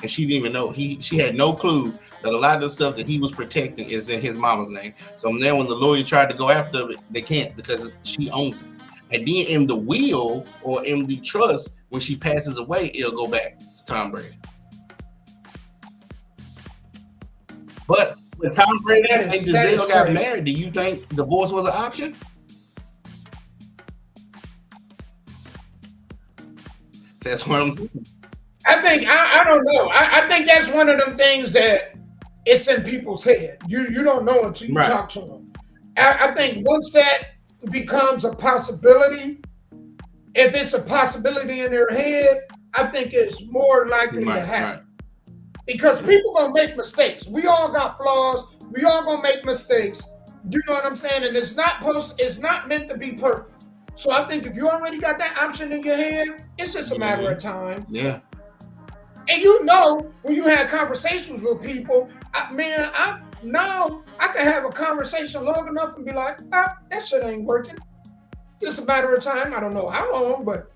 And she didn't even know. She had no clue that a lot of the stuff that he was protecting is in his mama's name. So now when the lawyer tried to go after it, they can't because she owns it. And then in the will or in the trust, when she passes away, it'll go back to Tom Brady. But when Tom Brady and Giselle got married, do you think divorce was an option? That's what I'm saying. I think I don't know. I think that's one of them things that it's in people's head. You don't know until you talk to them. I think once that becomes a possibility, if it's a possibility in their head, I think it's more likely to happen. Because people gonna make mistakes. We all got flaws. We all gonna make mistakes. You know what I'm saying? And it's not meant to be perfect. So I think if you already got that option in your head, it's just a matter of time. Yeah. And you know, when you have conversations with people, I can have a conversation long enough and be like, that shit ain't working. It's a matter of time. I don't know how long, but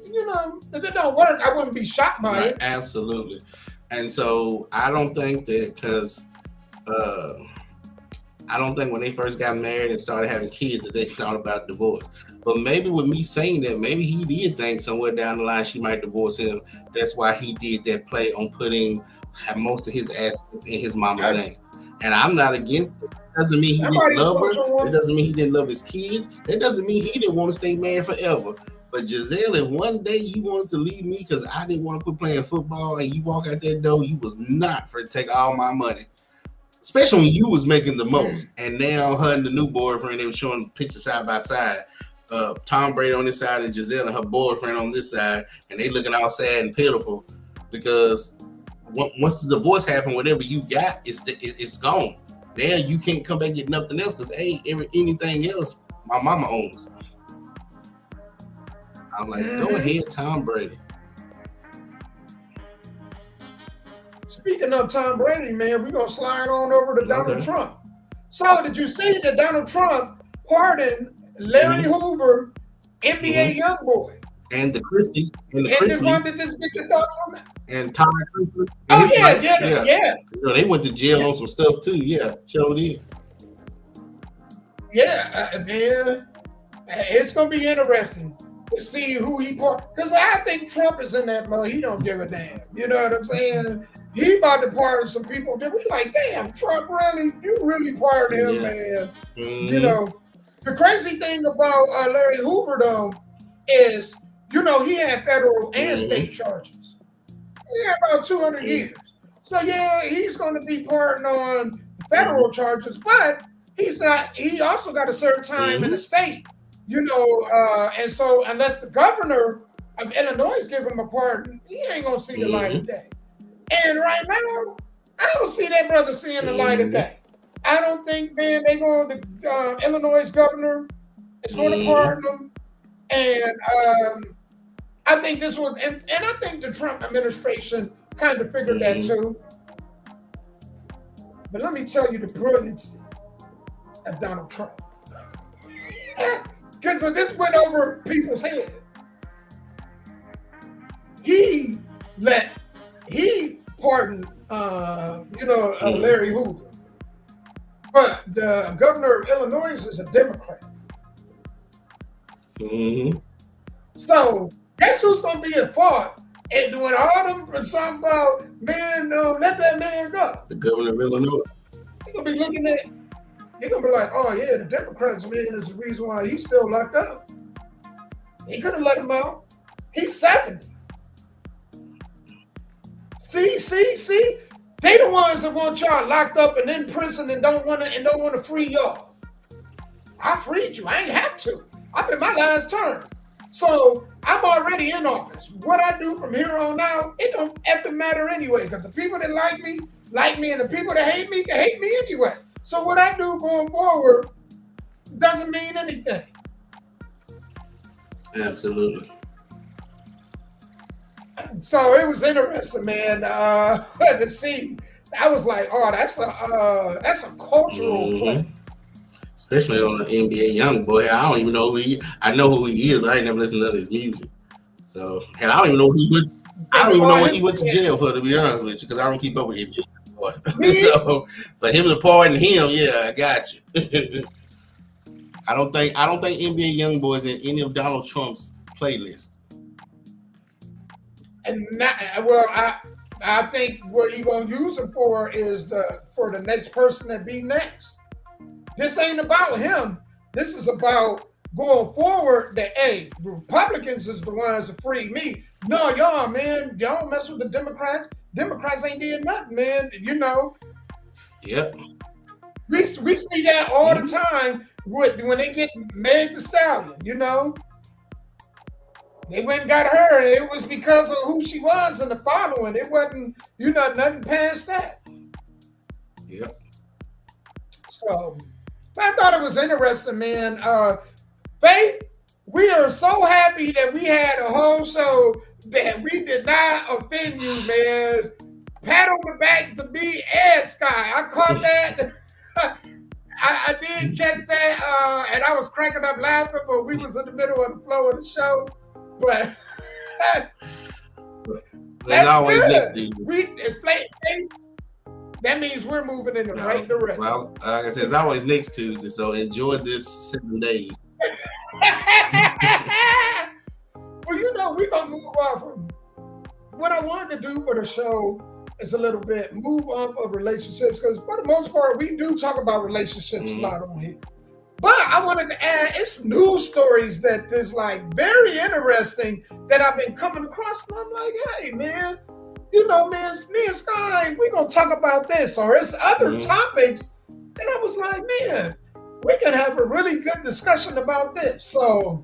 you know, if it don't work, I wouldn't be shocked by it. Absolutely. And so I don't think that because I don't think when they first got married and started having kids that they thought about divorce. But maybe with me saying that, maybe he did think somewhere down the line she might divorce him. That's why he did that play on putting most of his assets in his mama's name. And I'm not against it. It doesn't mean he didn't love her. It doesn't mean he didn't love his kids. It doesn't mean he didn't want to stay married forever. But Giselle, if one day you wanted to leave me because I didn't want to quit playing football and you walk out that door, you was not for to take all my money. Especially when you was making the most. And now her and the new boyfriend, they were showing pictures side by side. Tom Brady on this side and Giselle and her boyfriend on this side. And they looking all sad and pitiful because once the divorce happened, whatever you got, it's gone. Now you can't come back and get nothing else because anything else my mama owns. I'm like, go ahead, Tom Brady. Speaking of Tom Brady, man, we're going to slide on over to Donald Trump. So did you see that Donald Trump pardoned Larry Hoover, NBA YoungBoy? And the Christies. And the one that just get your thoughts on that? And Todd Cooper. Oh, yeah. You know, they went to jail on some stuff too. Yeah, sure did. Yeah, man. It's going to be interesting to see who he pardoned. Because I think Trump is in that mode. He don't give a damn. You know what I'm saying? He about to pardon some people that we like, damn, Trump, you really pardoned him, man. You know, the crazy thing about Larry Hoover, though, is, you know, he had federal and state charges. He had about 200 years. So, yeah, he's going to be pardoned on federal charges, but he also got to serve time in the state, you know, and so unless the governor of Illinois give him a pardon, he ain't going to see the light of day. And right now, I don't see that brother seeing the light of day. I don't think, man, they going to Illinois governor is going to pardon them. And I think this was, and I think the Trump administration kind of figured that too. But let me tell you the brilliance of Donald Trump. Because this went over people's head. He pardoned, Larry Hoover. But the governor of Illinois is a Democrat. So guess who's going to be at fault? And doing all them something about, man, let that man go. The governor of Illinois. They're going to be looking at, they're going to be like, oh yeah, the Democrats, man, is the reason why he's still locked up. He could have let him out. He's 70. See? They the ones that want y'all locked up and in prison and don't want to free y'all. I freed you. I ain't have to. I'm in my last term. So I'm already in office. What I do from here on out, it don't effing matter anyway. Because the people that like me, and the people that hate me can hate me anyway. So what I do going forward doesn't mean anything. Absolutely. So it was interesting, man, to see. I was like, oh, that's a cultural play. Especially on the NBA young boy. I don't even know who he. I know who he is, but I ain't never listened to his music. So, and I don't even know he went. I don't even know what he went to jail for, to be honest with you, because I don't keep up with him. So for him to pardon him, yeah, I got you. I don't think NBA young boys in any of Donald Trump's playlists. And I think what he gonna use him for is for the next person that be next. This ain't about him. This is about going forward that, hey, Republicans is the ones that freed me. No, y'all, man, y'all don't mess with the Democrats. Democrats ain't did nothing, man. You know. Yep. We see that all the time when they get Meg Thee Stallion, you know. They went and got her, and it was because of who she was and the following. It wasn't, nothing past that. Yep. So I thought it was interesting, man. Faith, we are so happy that we had a whole show that we did not offend you, man. Pat on the back to be Ed Sky. I caught that. I did catch that, and I was cracking up laughing, but we was in the middle of the flow of the show. But that's always next to you. That means we're moving in the right direction. Well, like I said, it's always next Tuesday, so enjoy this 7 days. Well, we're going to move off of what I wanted to do for the show is a little bit move off of relationships, because for the most part, we do talk about relationships a lot on here. But I wanted to add, it's news stories that is like very interesting that I've been coming across, and I'm like, hey, man, man, me and Sky, we're going to talk about this, or it's other topics. And I was like, man, we can have a really good discussion about this. So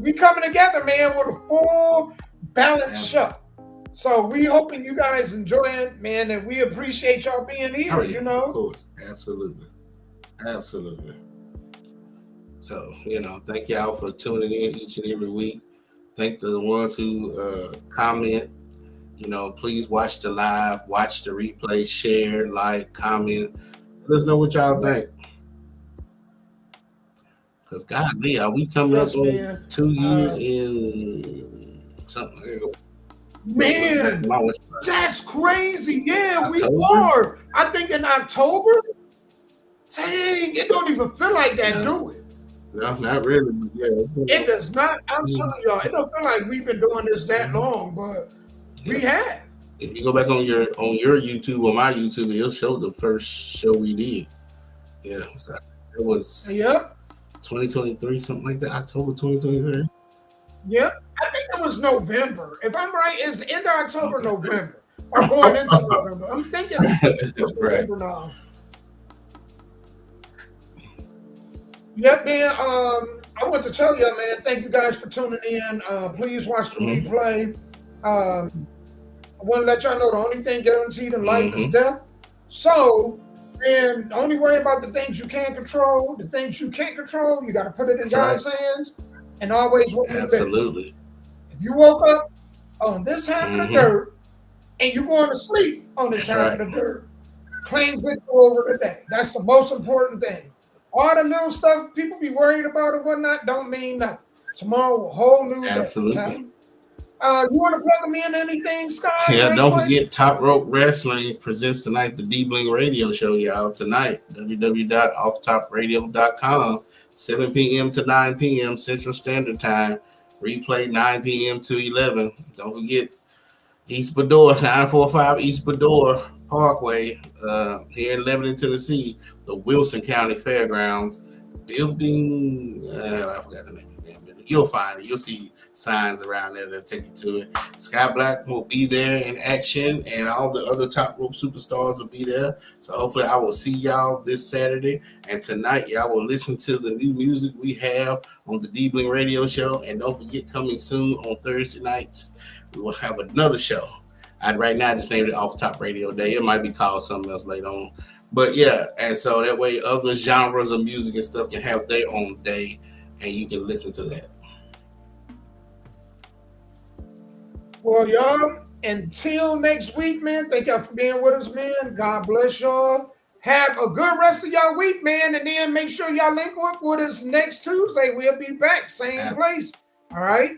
we coming together, man, with a full balanced show. So we hoping you guys enjoy it, man, and we appreciate y'all being here, Of course, absolutely. So, thank y'all for tuning in each and every week. Thank the ones who comment. Please watch the live, watch the replay, share, like, comment. Let us know what y'all think. Because golly, are we coming up on 2 years in something? Man, that's crazy. Yeah, October? We are. I think in October. Dang, it don't even feel like that, do it? No, not really. Yeah, it does not. I'm telling y'all, it don't feel like we've been doing this that long, but we have. If you go back on your YouTube or my YouTube, it'll show the first show we did. Yeah, so it was 2023, something like that, October 2023. Yep, I think it was November. If I'm right, it's end of October, November. Or going into November. I'm thinking it's November now. Yep, man. I want to tell you, man, thank you guys for tuning in. Please watch the replay. I want to let y'all know the only thing guaranteed in life is death. So And only worry about the things you can't control. The things you can't control, you got to put it in That's God's hands and always hope for the best. Absolutely. If you woke up on this half of the Mhm. dirt and you're going to sleep on this That's half right. of the dirt, claim victory over the day. That's the most important thing. All the little stuff people be worried about and whatnot don't mean nothing. Tomorrow, a whole new day. Absolutely. Okay? You want to plug them in anything, Scott? Yeah, right don't quick? forget Top Rope Wrestling presents tonight the D-Bling Radio Show, y'all. Tonight, www.offtopradio.com, 7 p.m. to 9 p.m. Central Standard Time. Replay 9 p.m. to 11. Don't forget East Bador, 945 East Bador Parkway, here in Lebanon, Tennessee, the Wilson County Fairgrounds building. I forgot the name of the damn building. You'll find it. You'll see signs around there that take you to it. Sky Black will be there in action, and all the other Top Rope superstars will be there. So hopefully I will see y'all this Saturday. And tonight, y'all will listen to the new music we have on the D-Bling Radio Show. And don't forget, coming soon on Thursday nights, we will have another show. Right now, I just named it Off Top Radio Day. It might be called something else later on. But yeah, and so that way other genres of music and stuff can have their own day, and you can listen to that. Well, y'all, until next week, man, thank y'all for being with us, man. God bless y'all. Have a good rest of y'all week, man, and then make sure y'all link up with us next Tuesday. We'll be back, same place. All right?